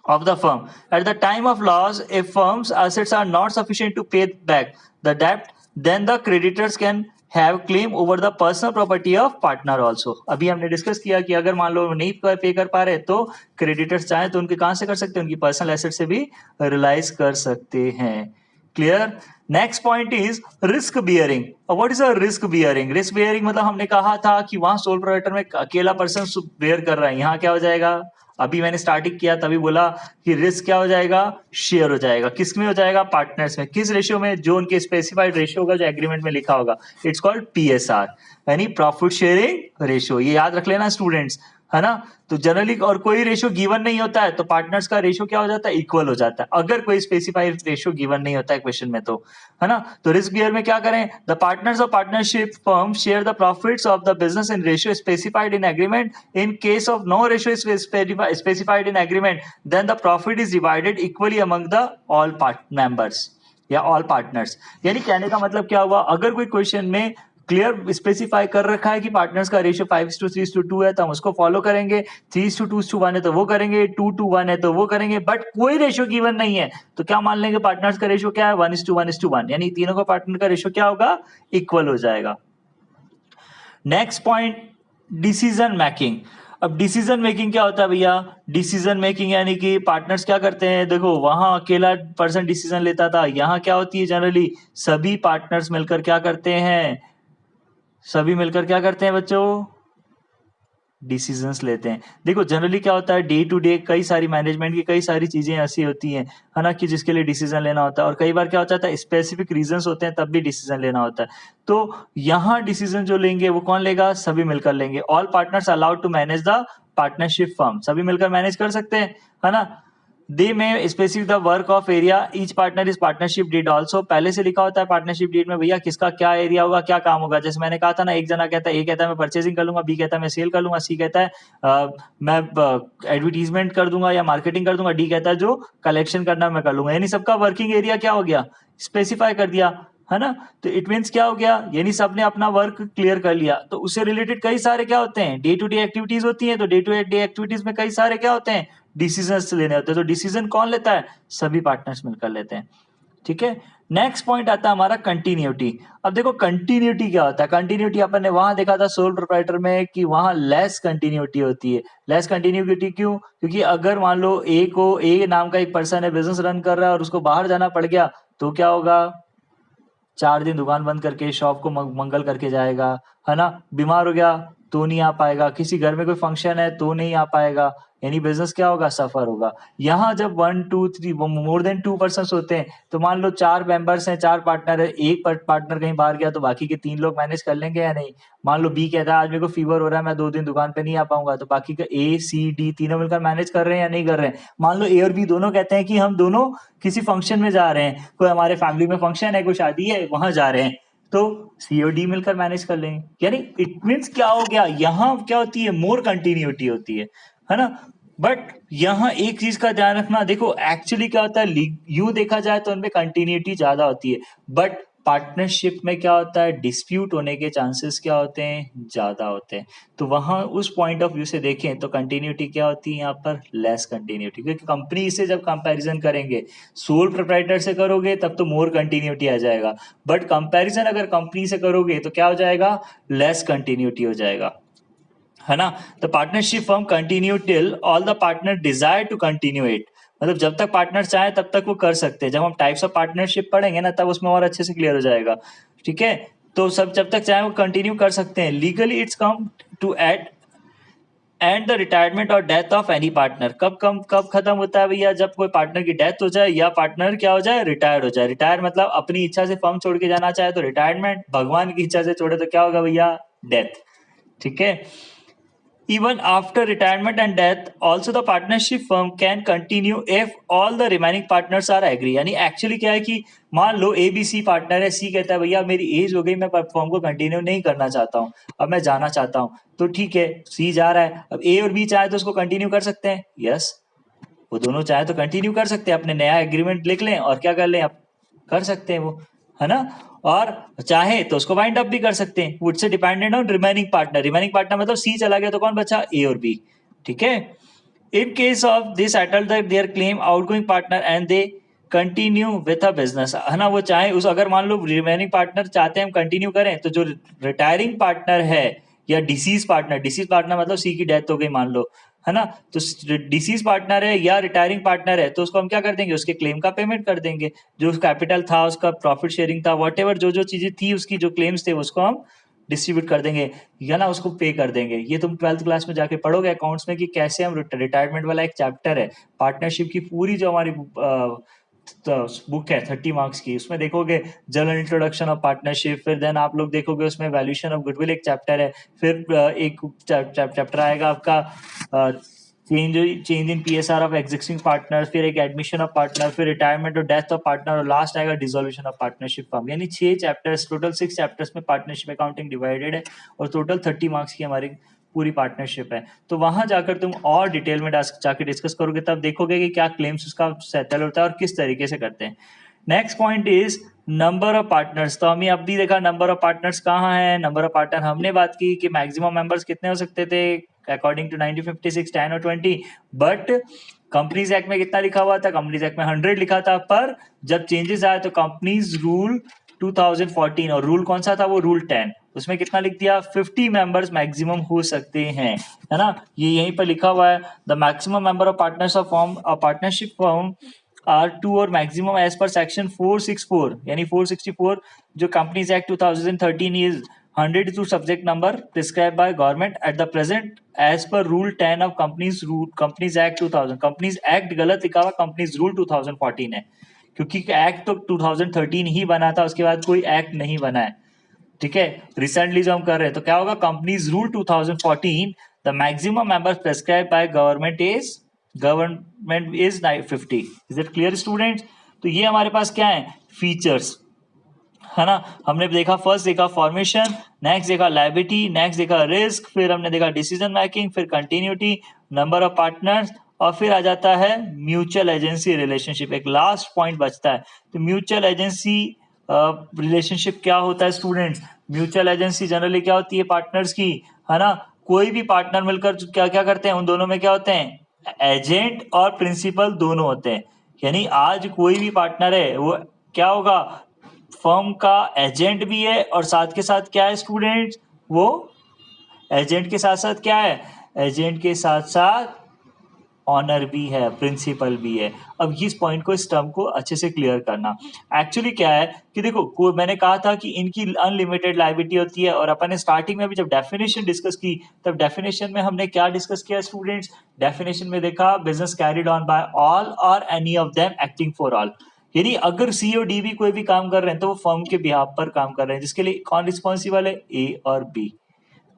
of the firm. At the time of loss, if firm's assets are not sufficient to pay back the debt, then the creditors can have claim over the personal property of partner also. अभी हमने discuss किया कि अगर मान लो नहीं पे कर पा रहे तो क्रेडिटर्स चाहे तो उनके कहां से कर सकते हैं? उनकी पर्सनल एसेट से भी रियलाइज कर सकते हैं. Clear. Next point is risk bearing. What is a risk bearing? Risk bearing मतलब हमने कहा था कि वहां सोल प्रोप्राइटर में अकेला पर्सन बेयर कर रहा है, यहाँ क्या हो जाएगा? अभी मैंने स्टार्टिंग किया तभी बोला कि रिस्क क्या हो जाएगा? शेयर हो जाएगा. किस में हो जाएगा? पार्टनर्स में. किस रेशियो में? जो उनके स्पेसिफाइड रेशियो होगा, जो एग्रीमेंट में लिखा होगा. इट्स कॉल्ड पीएसआर, यानी प्रॉफिट शेयरिंग रेशियो. ये याद रख लेना स्टूडेंट्स, है ना. तो जनरली और कोई रेशियो गिवन नहीं होता है तो पार्टनर्स का रेशियो क्या हो जाता है? इक्वल हो जाता है. अगर कोई स्पेसिफाइड रेशियो गिवन नहीं होता है क्वेश्चन में तो, है ना. तो रिस्क बियर में क्या करें? The partners of partnership firm share the profits of the business in ratio specified in agreement. In case of no ratio specified in agreement then the profit is divided equally among the all members या all partners. यानी कहने का मतलब क्या हुआ? अगर कोई question में क्लियर स्पेसिफाई कर रखा है कि पार्टनर्स का रेशियो 5:3:2 है तो हम उसको फॉलो करेंगे. 3:2:1 है तो वो करेंगे, 2:1 है तो वो करेंगे. बट कोई रेशियो गिवन नहीं है तो क्या मान लेंगे? पार्टनर्स का रेशियो क्या है? 1:1:1, यानी तीनों का पार्टनर का रेशियो क्या होगा? इक्वल हो जाएगा. Next point, decision making. अब डिसीजन मेकिंग क्या होता है भैया? डिसीजन मेकिंग यानी कि पार्टनर्स क्या करते हैं, देखो वहां अकेला पर्सन डिसीजन लेता था, यहाँ क्या होती है जनरली सभी पार्टनर्स मिलकर क्या करते हैं, सभी मिलकर क्या करते हैं बच्चों, डिसीजंस लेते हैं। देखो जनरली क्या होता है, डे टू डे कई सारी मैनेजमेंट की कई सारी चीजें ऐसी होती हैं, है ना, कि जिसके लिए डिसीजन लेना होता है, और कई बार क्या होता है स्पेसिफिक रीजंस होते हैं तब भी डिसीजन लेना होता है। तो यहाँ डिसीजन जो लेंगे वो कौन लेगा, सभी मिलकर लेंगे। All partners allowed to manage the partnership firm, सभी मिलकर मैनेज कर सकते हैं, है ना। They may specific the work of area each partner is partnership deed also, पहले से लिखा होता है पार्टनर्शिप डीड में भैया किसका क्या एरिया होगा, क्या काम होगा। जैसे मैंने कहा था ना, एक जना कहता है, ए कहता है मैं परचेसिंग कर लूंगा, बी कहता है मैं सेल कर लूंगा, सी कहता है मैं एडवर्टीजमेंट कर दूंगा या मार्केटिंग कर दूंगा, डी कहता है जो कलेक्शन करना मैं कर लूंगा। यानी सबका वर्किंग एरिया क्या हो गया, स्पेसिफाई कर दिया, है ना। तो इट मीन्स क्या हो गया, यानी सबने अपना वर्क क्लियर कर लिया। तो उससे रिलेटेड कई सारे क्या होते हैं, डे टू डे एक्टिविटीज होती हैं। तो डे टू डे एक्टिविटीज में कई सारे क्या होते हैं, डिसीजंस लेने होते हैं। तो डिसीजन कौन लेता है, सभी पार्टनर्स मिलकर लेते हैं, ठीक है। नेक्स्ट पॉइंट आता है हमारा कंटिन्यूटी। अब देखो कंटिन्यूटी क्या होता है, कंटिन्यूटी अपन ने वहां देखा था सोल प्रोप्राइटर में कि वहां लेस कंटिन्यूटी होती है। लेस कंटिन्यूटी क्यों, क्योंकि अगर मान लो ए नाम का एक पर्सन है, बिजनेस रन कर रहा है और उसको बाहर जाना पड़ गया, तो क्या होगा, 4 दिन दुकान बंद करके शॉप को मंगल करके जाएगा, है ना। बीमार हो गया तो नहीं आ पाएगा, किसी घर में कोई फंक्शन है तो नहीं आ पाएगा, यानी बिजनेस क्या होगा, सफर होगा। यहाँ जब 1 2 3 मोर देन 2 पर्सन होते हैं, तो मान लो 4 मेंबर्स हैं, 4 पार्टनर है, एक पार्टनर कहीं बाहर गया तो बाकी के 3 लोग मैनेज कर लेंगे या नहीं। मान लो बी कहता है आज मेरे को फीवर हो रहा है, मैं 2 दिन दुकान पे नहीं आ पाऊंगा, तो बाकी का ए सी डी तीनों मिलकर मैनेज कर रहे हैं या नहीं कर रहे हैं। मान लो ए और बी दोनों कहते हैं कि हम दोनों किसी फंक्शन में जा रहे हैं, कोई हमारे फैमिली में फंक्शन है, कोई शादी है, वहां जा रहे हैं, तो सीओडी मिलकर मैनेज कर लेंगे। यानी इट मीन्स क्या हो गया, यहाँ क्या होती है, मोर कंटिन्यूटी होती है ना। बट यहाँ एक चीज का ध्यान रखना, देखो एक्चुअली क्या होता है, यूं देखा जाए तो उनमें कंटिन्यूटी ज्यादा होती है, बट पार्टनरशिप में क्या होता है, डिस्प्यूट होने के चांसेस क्या होते हैं, ज्यादा होते हैं। तो वहां उस पॉइंट ऑफ व्यू से देखें तो कंटिन्यूटी क्या होती है, यहाँ पर लेस कंटिन्यूटी, क्योंकि कंपनी से जब कंपैरिजन करेंगे, सोल प्रोप्राइटर से करोगे तब तो मोर कंटिन्यूटी आ जाएगा, बट कंपैरिजन अगर कंपनी से करोगे तो क्या हो जाएगा, लेस कंटिन्यूटी हो जाएगा, है ना। The partnership firm continue till all the partner desire to continue it, मतलब जब तक पार्टनर चाहे तब तक वो कर सकते हैं। जब हम टाइप्स ऑफ पार्टनरशिप पढ़ेंगे ना, तब उसमें और अच्छे से क्लियर हो जाएगा, ठीक है। तो सब जब तक चाहे वो कंटिन्यू कर सकते हैं। Legally it's come to end the retirement और डेथ ऑफ एनी पार्टनर, कब खत्म होता है भैया, जब कोई पार्टनर की डेथ हो जाए या पार्टनर क्या हो जाए, रिटायर्ड हो जाए। रिटायर मतलब अपनी इच्छा से फर्म छोड़ के जाना चाहे तो रिटायरमेंट, भगवान की इच्छा से छोड़े तो क्या होगा भैया, डेथ, ठीक है। Even after retirement and death, also the partnership firm can continue if all the remaining partners are agree। यानी एक्चुअली क्या है कि मान लो ए बी सी पार्टनर है, सी कहता है भैया मेरी एज हो गई, मैं फर्म को कंटिन्यू नहीं करना चाहता हूँ, अब मैं जाना चाहता हूँ, तो ठीक है, सी जा रहा है। अब ए और बी चाहे तो उसको कंटिन्यू कर सकते हैं, यस, वो दोनों चाहे तो कंटिन्यू कर सकते हैं, अपने नया एग्रीमेंट लिख लें और क्या कर लें, अब कर सकते हैं वो, है ना। और चाहे तो उसको वाइंड अप भी कर सकते हैं, would say dependent on remaining partner. Remaining partner मतलब सी चला गया तो कौन बचा, ए और बी, ठीक है। इन case of they settle there claim outgoing partner and they continue with a business, है ना। वो चाहे उस, अगर मान लो रिमेनिंग पार्टनर चाहते हैं हम कंटिन्यू करें, तो जो रिटायरिंग पार्टनर है या डिसीज पार्टनर मतलब सी की डेथ हो गई मान लो, है ना, तो डिसीज पार्टनर है या रिटायरिंग पार्टनर है, तो उसको हम क्या कर देंगे, उसके क्लेम का पेमेंट कर देंगे, जो कैपिटल था उसका, प्रॉफिट शेयरिंग था, व्हाटएवर जो चीजें थी उसकी, जो क्लेम्स थे उसको हम डिस्ट्रीब्यूट कर देंगे या ना उसको पे कर देंगे। ये तुम 12th क्लास में जाके पढ़ोगे अकाउंट्स में कि कैसे हम, रिटायरमेंट वाला एक चैप्टर है पार्टनरशिप की, पूरी जो हमारी बुक है 30 मार्क्स की, उसमें देखोगे जनरल इंट्रोडक्शन ऑफ पार्टनरशिप, फिर देन आप लोग देखोगे उसमें वैल्यूएशन ऑफ गुडविल एक चैप्टर है, फिर एक चैप्टर आएगा आपका change in PSR of existing partner, फिर एक एडमिशन ऑफ पार्टनर, फिर रिटायरमेंट और डेथ ऑफ पार्टनर, और लास्ट आएगा डिसोल्यूशन ऑफ पार्टनरशिप फर्म। यानी 6 चैप्टर्स, टोटल 6 चैप्टर्स में पार्टनरशिप अकाउंटिंग डिवाइडेड है, और टोटल 30 मार्क्स की हमारी पूरी पार्टनरशिप है। तो वहां जाकर तुम और डिटेल में जाकर डिस्कस करोगे, तब देखोगे कि क्या क्लेम्स उसका सेटल होता है और किस तरीके से करते हैं। Next point is number of partners. तो हमें अब भी देखा नंबर ऑफ पार्टनर्स कहाँ है, नंबर ऑफ पार्टनर हमने बात की कि मैक्सिमम मेंबर्स कितने हो सकते थे अकॉर्डिंग टू 1956, 10 और 20, बट कंपनीज एक्ट में कितना लिखा हुआ था, कंपनीज एक्ट में 100 लिखा था, पर जब चेंजेस आए तो कंपनीज रूल 2014, और रूल कौन सा था, वो रूल 10, उसमें कितना लिख दिया 50 मेंबर्स मैक्सिमम हो सकते हैं, है ना, ये यहीं पर लिखा हुआ है। The maximum member of partners of form partnership form are 2 और मैक्सिमम एज पर सेक्शन 464 यानी 464 जो companies act 2013 is 100 to subject number prescribed by government at the present as per rule 10 of companies act 2000 companies act गलत लिखा हुआ companies rule 2014 है, क्योंकि act तो 2013 ही बना था, उसके बाद कोई एक्ट नहीं बना है, ठीक है, रिसेंटली जो हम कर रहे हैं। तो क्या होगा companies rule 2014 the maximum members prescribe by government is 50। Is it clear students? तो ये हमारे पास क्या है फीचर्स, है ना। हमने देखा फर्स्ट देखा फॉर्मेशन, नेक्स्ट देखा लायबिलिटी, नेक्स्ट देखा रिस्क, फिर हमने देखा डिसीजन मेकिंग, फिर कंटिन्यूटी, नंबर ऑफ पार्टनर्स, और फिर आ जाता है म्यूचुअल एजेंसी रिलेशनशिप। एक लास्ट पॉइंट बचता है। तो म्यूचुअल एजेंसी रिलेशनशिप क्या होता है स्टूडेंट्स? म्यूचुअल एजेंसी जनरली क्या होती है पार्टनर्स की, है ना, कोई भी पार्टनर मिलकर क्या क्या करते हैं, उन दोनों में क्या होते हैं एजेंट और प्रिंसिपल दोनों होते हैं। यानी आज कोई भी पार्टनर है वो क्या होगा फर्म का एजेंट भी है और साथ के साथ क्या है स्टूडेंट्स, वो एजेंट के साथ साथ क्या है, एजेंट के साथ साथ ऑनर भी है, प्रिंसिपल भी है। अब इस पॉइंट को, इस टर्म को अच्छे से क्लियर करना। एक्चुअली क्या है कि देखो मैंने कहा था कि इनकी अनलिमिटेड लायबिलिटी होती है, और अपन ने स्टार्टिंग में भी जब डेफिनेशन डिस्कस की तब डेफिनेशन में हमने क्या डिस्कस किया स्टूडेंट्स? डेफिनेशन में देखा business carried on by all or any of them acting for all. यानी अगर सी और डी भी कोई भी काम कर रहे हैं तो वो फर्म के बिहाफ पर काम कर रहे हैं, जिसके लिए कौन रिस्पॉन्सिबल है, ए और बी,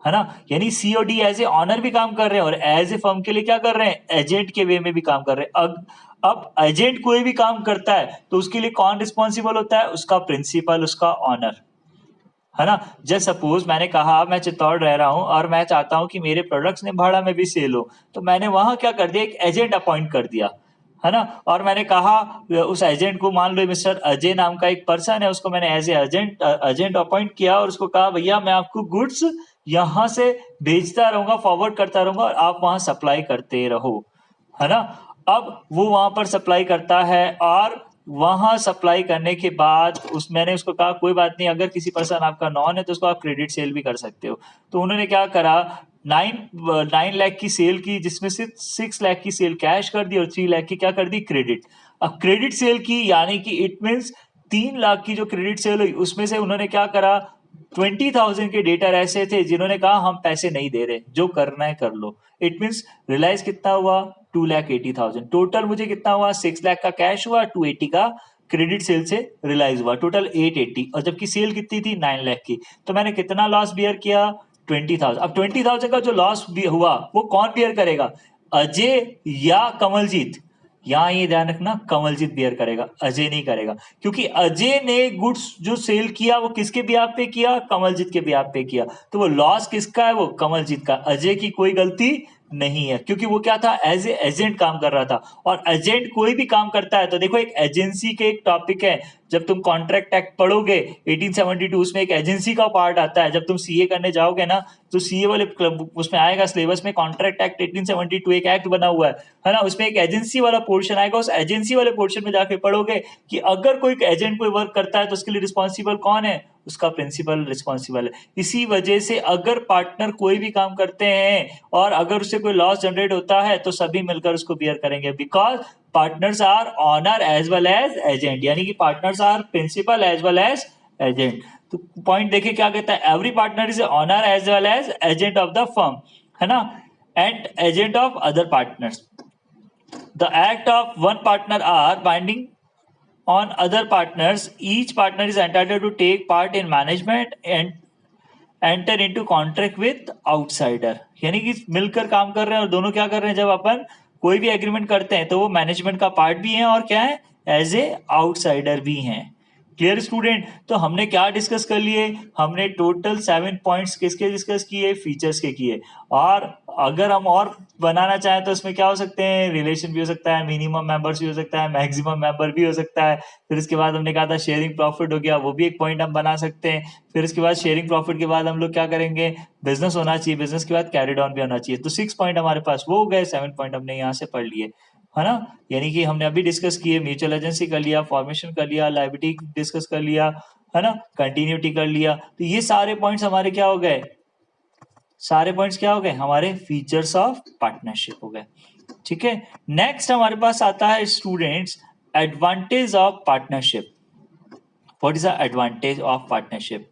है ना। यानी सी और डी एज ए ऑनर भी काम कर रहे हैं और एज ए फर्म के लिए क्या कर रहे हैं, एजेंट के वे में भी काम कर रहे हैं। अब एजेंट कोई भी काम करता है तो उसके लिए कौन रिस्पॉन्सिबल होता है, उसका प्रिंसिपल, उसका ऑनर, है ना। जैसे सपोज मैंने कहा मैं चित्तौड़ रह रहा हूं और मैं चाहता हूं कि मेरे प्रोडक्ट्स ने भाड़ा में भी सेल हो, तो मैंने वहां क्या कर दिया, एक एजेंट अपॉइंट कर दिया, है ना। और मैंने कहा उस एजेंट को, मान लो मिस्टर अजय नाम का एक पर्सन है, उसको मैंने एज ए एजेंट अपॉइंट किया और उसको कहा भैया मैं आपको गुड्स यहां से भेजता रहूंगा, फॉरवर्ड करता रहूंगा और आप वहां सप्लाई करते रहो, है ना। अब वो वहां पर सप्लाई करता है और वहां सप्लाई करने के बाद मैंने उसको कहा कोई बात नहीं, अगर किसी पर्सन आपका नॉन है तो उसको आप क्रेडिट सेल भी कर सकते हो। तो उन्होंने क्या करा, 9 लाख की सेल की, जिसमें से 6 लाख की सेल कैश कर दी और 3 लाख की क्या कर दी, क्रेडिट। अब क्रेडिट सेल की यानी कि इट मीन्स 3 लाख की जो क्रेडिट सेल हुई उसमें से उन्होंने क्या करा, 20,000 के डेटर ऐसे थे जिन्होंने कहा हम पैसे नहीं दे रहे, जो करना है कर लो। इट मीन्स रिलाइज कितना हुआ, 2,80,000। टोटल मुझे कितना हुआ, 6 लाख का कैश हुआ, 280 का क्रेडिट सेल से रिलाइज हुआ, टोटल 880। और जबकि सेल कितनी थी, 9 लाख की। तो मैंने कितना लॉस बियर किया, 20,000। अब 20,000 का जो लॉस भी हुआ वो कौन बियर करेगा, अजय या कमलजीत? यहां ये ध्यान रखना, कमलजीत बियर करेगा, अजय नहीं करेगा, क्योंकि अजय ने गुड्स जो सेल किया वो किसके बिहाफ पे किया, कमलजीत के बिहाफ पे किया। तो वो लॉस किसका है, वो कमलजीत का, अजय की कोई गलती नहीं है, क्योंकि वो क्या था, एज ए एजेंट काम कर रहा था। और एजेंट कोई भी काम करता है तो देखो एक एजेंसी के एक टॉपिक है, जब तुम कॉन्ट्रैक्ट एक्ट पढ़ोगे 1872 उसमें एक एजेंसी का पार्ट आता है। जब तुम सीए करने जाओगे ना तो सीए वाले उसमें आएगा सिलेबस में, कॉन्ट्रैक्ट एक्ट 1872 एक एक्ट बना हुआ है ना, उसमें एक एजेंसी वाला पोर्शन आएगा। उस एजेंसी वाले पोर्शन में जाके पढ़ोगे कि अगर कोई एजेंट कोई वर्क करता है तो उसके लिए रिस्पॉन्सिबल कौन है, उसका प्रिंसिपल रिस्पॉन्सिबल है। इसी वजह से अगर पार्टनर कोई भी काम करते हैं और अगर उससे कोई लॉस जनरेट होता है तो सभी मिलकर उसको बियर करेंगे, because partners are owner as well as agent, यानी कि partners are principal as well as agent. तो पॉइंट देखिए क्या कहता है, every partner is owner as well as agent of the firm, है ना, and agent of other partners. The act of one partner are binding on other partners. Each partner is entitled to take part in management and enter into contract with outsider। यानी कि मिलकर काम कर रहे हैं और दोनों क्या कर रहे हैं, जब अपन कोई भी एग्रीमेंट करते हैं तो वो मैनेजमेंट का पार्ट भी है और क्या है, एज ए आउटसाइडर भी हैं। Clear student? तो हमने क्या डिस्कस कर लिए, हमने टोटल 7 पॉइंट्स किसके डिस्कस किए, फीचर्स के किए। और अगर हम और बनाना चाहें तो इसमें क्या हो सकते हैं, रिलेशन भी हो सकता है, मिनिमम मेंबर्स भी हो सकता है, मैक्सिमम मेंबर भी हो सकता है। फिर इसके बाद हमने कहा था शेयरिंग प्रॉफिट हो गया, वो भी एक पॉइंट हम बना सकते हैं। फिर इसके बाद शेयरिंग प्रॉफिट के बाद हम लोग क्या करेंगे, बिजनेस होना चाहिए, बिजनेस के बाद कैरिड ऑन भी होना चाहिए। तो 6 पॉइंट हमारे पास वो हो गए, 7 पॉइंट हमने यहाँ से पढ़ लिए, है ना। यानी कि हमने अभी डिस्कस किए, म्यूचुअल एजेंसी कर लिया, फॉर्मेशन कर लिया, लायबिलिटी डिस्कस कर लिया, है ना, कंटिन्यूटी कर लिया। तो ये सारे पॉइंट्स हमारे क्या हो गए, सारे पॉइंट्स क्या हो गए, हमारे फीचर्स ऑफ पार्टनरशिप हो गए। ठीक है, नेक्स्ट हमारे पास आता है students advantage of partnership. What is the advantage of partnership,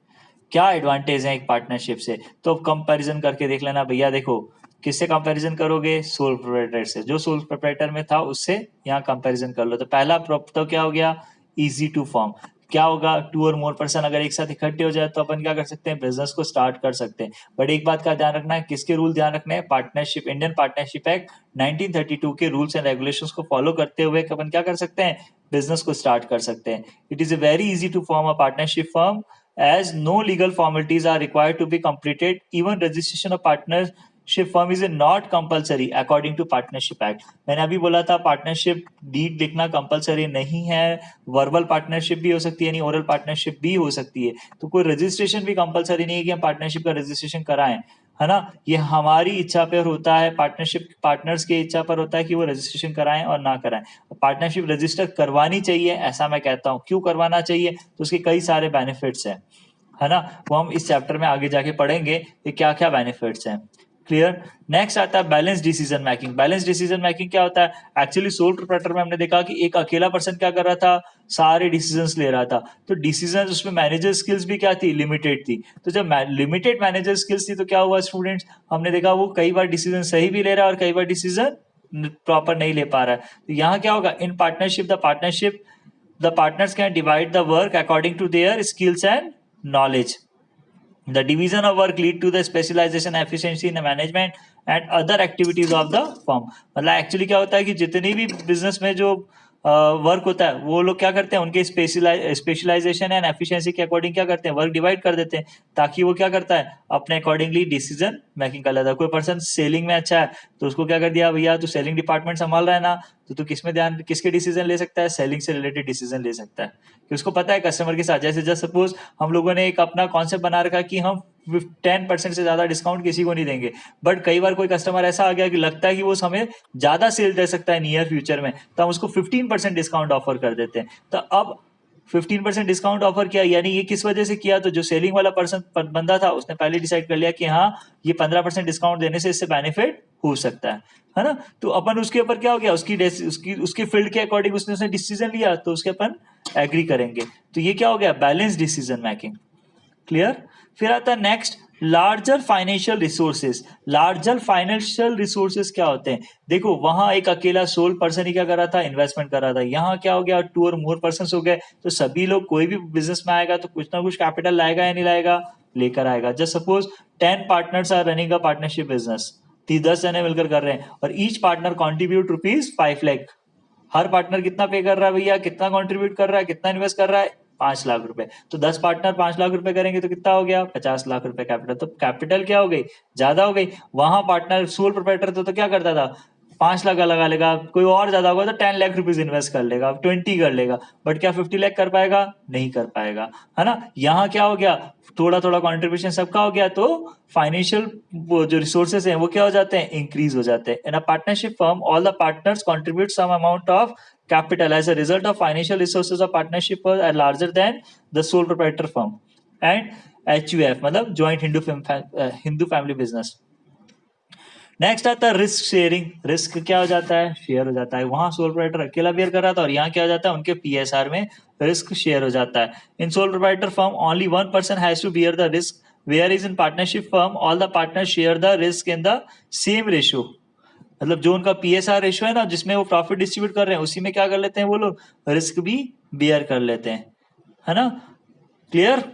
क्या एडवांटेज है एक पार्टनरशिप से? तो कंपैरिजन करके देख लेना भैया। देखो किससे कंपैरिजन करोगे, सोल प्रोप्राइटर से, जो सोल प्रोप्राइटर में था उससे यहाँ कंपैरिजन कर लो। तो पहला तो क्या हो गया, इजी टू फॉर्म। क्या होगा, 2 और मोर पर्सन अगर एक साथ इकट्ठे हो जाए तो अपन क्या कर सकते हैं, बिजनेस को स्टार्ट कर सकते हैं। बट एक बात का ध्यान रखना है, किसके रूल ध्यान रखने हैं, पार्टनरशिप, इंडियन पार्टनरशिप एक्ट 1932 के रूल्स एंड रेगुलेशंस को फॉलो करते हुए अपन क्या कर सकते हैं, बिजनेस को स्टार्ट कर सकते हैं। It is very easy to form a partnership firm as no legal formalities are required to be completed. Even registration of partnership firm is not compulsory according to partnership act. मैंने अभी बोला था partnership deed लिखना compulsory नहीं है, verbal partnership भी हो सकती है, यानी ओरल पार्टनरशिप भी हो सकती है। तो कोई रजिस्ट्रेशन भी कंपलसरी नहीं है कि हम पार्टनरशिप का रजिस्ट्रेशन कराएं, है ना, ये हमारी इच्छा पर होता है, पार्टनरशिप पार्टनर्स की इच्छा पर होता है कि वो रजिस्ट्रेशन कराएं और ना कराएं। पार्टनरशिप रजिस्टर करवानी चाहिए ऐसा मैं कहता हूं। क्यों करवाना चाहिए, तो उसके कई सारे बेनिफिट्स हैं, है ना, वो हम इस चैप्टर में आगे जाके पढ़ेंगे कि क्या क्या बेनिफिट्स हैं। क्लियर। नेक्स्ट आता है balance decision making. Balance decision making क्या होता है, एक्चुअली सोल प्रोप्राइटर में हमने देखा कि एक अकेला पर्सन क्या कर रहा था, सारे डिसीजंस ले रहा था। तो डिसीजन उसमें मैनेजर स्किल्स भी क्या थी, लिमिटेड थी। तो जब लिमिटेड मैनेजर स्किल्स थी तो क्या हुआ स्टूडेंट्स, हमने देखा वो कई बार डिसीजन सही भी ले रहा है और कई बार डिसीजन प्रॉपर नहीं ले पा रहा है। तो यहाँ क्या होगा, in partnership the partners can divide the work according to their skills and knowledge. The division of work lead to the specialization, efficiency in the management and other activities of the firm. मतलब actually क्या होता है कि जितनी भी business में जो work होता है वो लोग क्या करते हैं, उनके स्पेशलाइजेशन एंड एफिशिएंसी के अकॉर्डिंग क्या करते हैं, वर्क डिवाइड कर देते हैं, ताकि वो क्या करता है, अपने अकॉर्डिंगली डिसीजन मेकिंग कर लेता है। कोई पर्सन सेलिंग में अच्छा है तो उसको क्या कर दिया, भैया तू सेलिंग डिपार्टमेंट संभाल रहा है ना, तो तू किसमें ध्यान, किसके डिसीजन ले सकता है, सेलिंग से रिलेटेड डिसीजन ले सकता है, कि उसको पता है कस्टमर के साथ। जैसे जस्ट सपोज हम लोगों ने एक अपना कॉन्सेप्ट बना रखा कि हम 10% से ज्यादा डिस्काउंट किसी को नहीं देंगे, बट कई बार कोई कस्टमर ऐसा आ गया कि लगता है कि वो हमें ज्यादा सेल दे सकता है नियर फ्यूचर में, तो हम उसको 15% डिस्काउंट ऑफर कर देते हैं। तो अब 15% डिस्काउंट ऑफर किया, यानी ये किस वजह से किया, तो जो सेलिंग वाला पर्सन बंदा था उसने पहले डिसाइड कर लिया कि हाँ ये 15% डिस्काउंट देने से इससे बेनिफिट हो सकता है ना। तो अपन उसके ऊपर क्या हो गया, उसकी फील्ड के अकॉर्डिंग उसने डिसीजन लिया, तो उसके अपन एग्री करेंगे। तो ये क्या हो गया, बैलेंस डिसीजन मेकिंग। क्लियर। फिर आता है next, larger financial resources. Larger financial resources क्या होते हैं, देखो वहां एक अकेला सोल पर्सन ही क्या कर रहा था, इन्वेस्टमेंट कर रहा था। यहाँ क्या हो गया, 2 और मोर पर्सन हो गए, तो सभी लोग, कोई भी बिजनेस में आएगा तो कुछ ना कुछ कैपिटल लाएगा या नहीं लाएगा, लेकर आएगा। Just suppose 10 partners are running a partnership business, 10 जने मिलकर कर रहे हैं और ईच पार्टनर कॉन्ट्रीब्यूट ₹5 लाख। हर पार्टनर कितना पे कर रहा है भैया, कितना कंट्रीब्यूट कर रहा है, कितना इन्वेस्ट कर रहा है, 5 लाख रुपए। तो 10 पार्टनर 5 लाख रुपए करेंगे तो कितना हो गया, 50 लाख रुपए कैपिटल। तो कैपिटल क्या हो गई, ज्यादा हो गई। वहां पार्टनर सोल प्रोप्राइटर तो क्या करता था, 5 लाख लगा लेगा, कोई और ज्यादा होगा तो 10 लाख रुपीज इन्वेस्ट कर लेगा, 20 कर लेगा, बट क्या 50 लाख कर पाएगा, नहीं कर पाएगा, है ना। यहाँ क्या हो गया, थोड़ा थोड़ा कॉन्ट्रीब्यूशन सबका हो गया, तो फाइनेंशियल जो रिसोर्सेज हैं वो क्या हो जाते हैं, इंक्रीज हो जाते हैं। In a partnership firm all the partners contribute some amount of capital as a result of financial resources of partnership are larger than the sole proprietor firm and HUF मतलब joint Hindu family business। Next आता है risk sharing. Risk क्या हो जाता है, share हो जाता है। वहां सोल प्रोप्राइटर अकेला बेयर कर रहा था और यहाँ क्या हो जाता है, उनके PSR में रिस्क शेयर हो जाता है। In sole proprietor firm only 1 person has to bear the risk, where is in partnership firm all the partner share the risk in the same ratio. मतलब जो उनका PSR रेशियो है ना, जिसमें वो प्रॉफिट डिस्ट्रीब्यूट कर रहे हैं, उसी में क्या कर लेते हैं वो लोग, रिस्क भी बियर कर लेते हैं, है ना। क्लियर।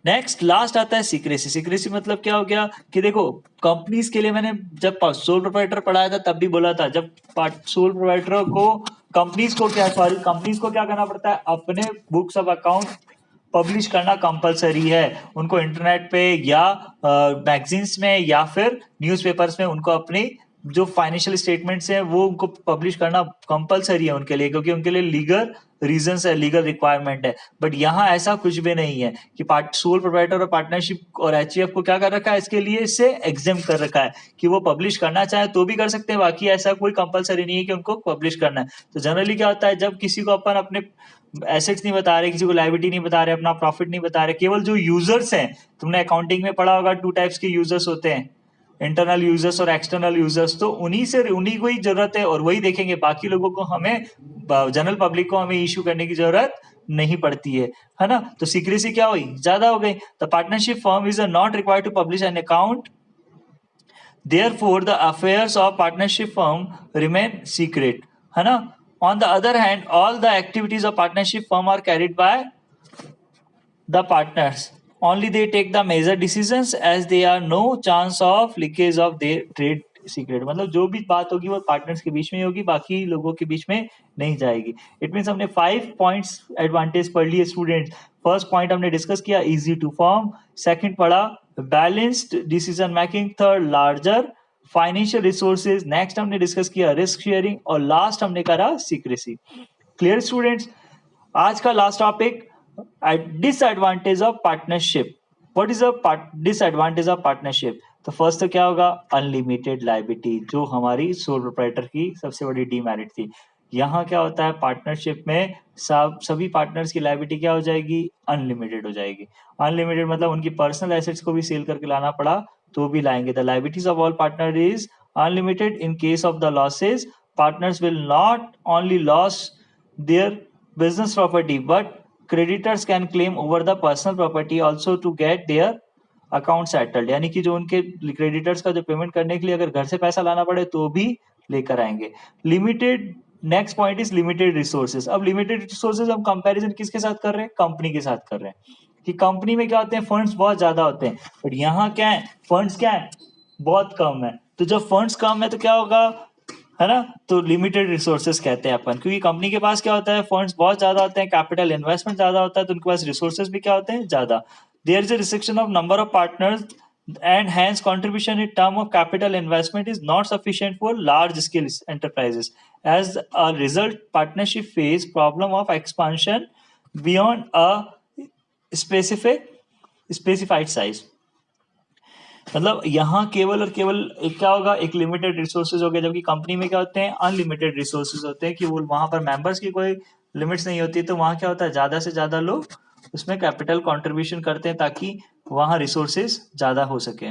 नेक्स्ट लास्ट आता है सीक्रेसी। सीक्रेसी मतलब क्या हो गया कि देखो कंपनीज के लिए मैंने जब सोल प्रोप्राइटर पढ़ाया था तब भी बोला था, जब सोल प्रोप्राइटर को कंपनीज को क्या करना पड़ता है, अपने बुक्स ऑफ अकाउंट पब्लिश करना कंपलसरी है। उनको इंटरनेट पे या मैगजीन्स में या फिर न्यूज़पेपर्स में उनको अपनी जो फाइनेंशियल स्टेटमेंट्स हैं वो उनको पब्लिश करना कंपलसरी है उनके लिए, क्योंकि उनके लिए लीगल रीजंस है, लीगल रिक्वायरमेंट है। बट यहाँ ऐसा कुछ भी नहीं है कि सोल प्रोप्राइटर और पार्टनरशिप और एचईएफ को क्या कर रखा है, इसके लिए इससे एग्जेम्प्ट कर रखा है कि वो पब्लिश करना चाहे तो भी कर सकते हैं, बाकी ऐसा कोई कंपलसरी नहीं है कि उनको पब्लिश करना है। तो जनरली क्या होता है, जब किसी को अपन अपने एसेट्स नहीं बता रहे, किसी को लायबिलिटी नहीं बता रहे, अपना प्रॉफिट नहीं बता रहे, केवल जो यूजर्स हैं, तुमने अकाउंटिंग में पढ़ा होगा 2 टाइप्स के यूजर्स होते हैं, इंटरनल यूजर्स और एक्सटर्नल यूजर्स। तो उन्हीं को ही जरूरत है और वही देखेंगे, बाकी लोगों को हमें, जनरल पब्लिक को हमें इश्यू करने की जरूरत नहीं पड़ती है ना। तो सीक्रेसी क्या हुई, ज्यादा हो गई। The partnership firm is not required to publish an account, therefore the affairs of partnership firm remain secret, है ना। On the other hand, all the activities of partnership firm are carried by the partners. Only they take the major decisions as there are no chance of leakage of their trade secret. मतलब जो भी बात होगी वो partners के बीच में होगी, बाकी लोगों के बीच में नहीं जाएगी। इट मीन्स हमने 5 पॉइंट्स एडवांटेज पढ़ लिए स्टूडेंट्स। फर्स्ट पॉइंट हमने डिस्कस किया इजी टू फॉर्म, सेकंड पढ़ा balanced decision making, third larger financial resources, next हमने डिस्कस किया रिस्क शेयरिंग, और लास्ट हमने करा सीक्रेसी। Clear students. आज का last topic, disadvantage of partnership. What is a disadvantage of partnership. तो फर्स्ट तो क्या होगा, अनलिमिटेड लायबिलिटी, जो हमारी सोल प्रोप्राइटर की सबसे बड़ी डीमेरिट थी। यहाँ क्या होता है, पार्टनरशिप में सभी पार्टनर्स की लायबिलिटी क्या हो जाएगी, अनलिमिटेड हो जाएगी। अनलिमिटेड मतलब उनकी पर्सनल एसेट्स को भी सेल करके लाना पड़ा तो भी लाएंगे। The liabilities of all partner is unlimited in case of the losses. Partners will not only loss their business property, but creditors can claim over the personal property also to get their account settled। यानी कि जो उनके creditors का जो payment करने के लिए अगर घर से पैसा लाना पड़े तो भी लेकर आएंगे। Limited, next point is limited resources. अब लिमिटेड रिसोर्सेज हम कंपैरिजन किसके साथ कर रहे हैं, कंपनी के साथ कर रहे हैं कि कंपनी में क्या होते हैं, फंड्स बहुत ज्यादा होते हैं, बट यहाँ क्या है, फंड्स क्या है, बहुत कम है। तो जब फंड्स कम है तो क्या होगा, है ना, तो लिमिटेड रिसोर्सेज कहते हैं अपन, क्योंकि कंपनी के पास क्या होता है, फंड्स बहुत ज्यादा होते हैं, कैपिटल इन्वेस्टमेंट ज्यादा होता है, तो उनके पास रिसोर्सेज भी क्या होते हैं, ज्यादा। There is a restriction of number of partners and hence contribution in term of capital investment is not sufficient for large scale enterprises. As a result, partnership face problem of expansion beyond a specified size। मतलब यहाँ केवल और केवल एक क्या होगा, एक limited resources हो गया, जबकि कंपनी में क्या होते हैं, अनलिमिटेड रिसोर्सेज होते हैं कि वो वहां पर मेंबर्स की कोई लिमिट्स नहीं होती। तो वहां क्या होता है, ज्यादा से ज्यादा लोग उसमें कैपिटल कंट्रीब्यूशन करते हैं ताकि वहां रिसोर्सेज ज्यादा हो सके।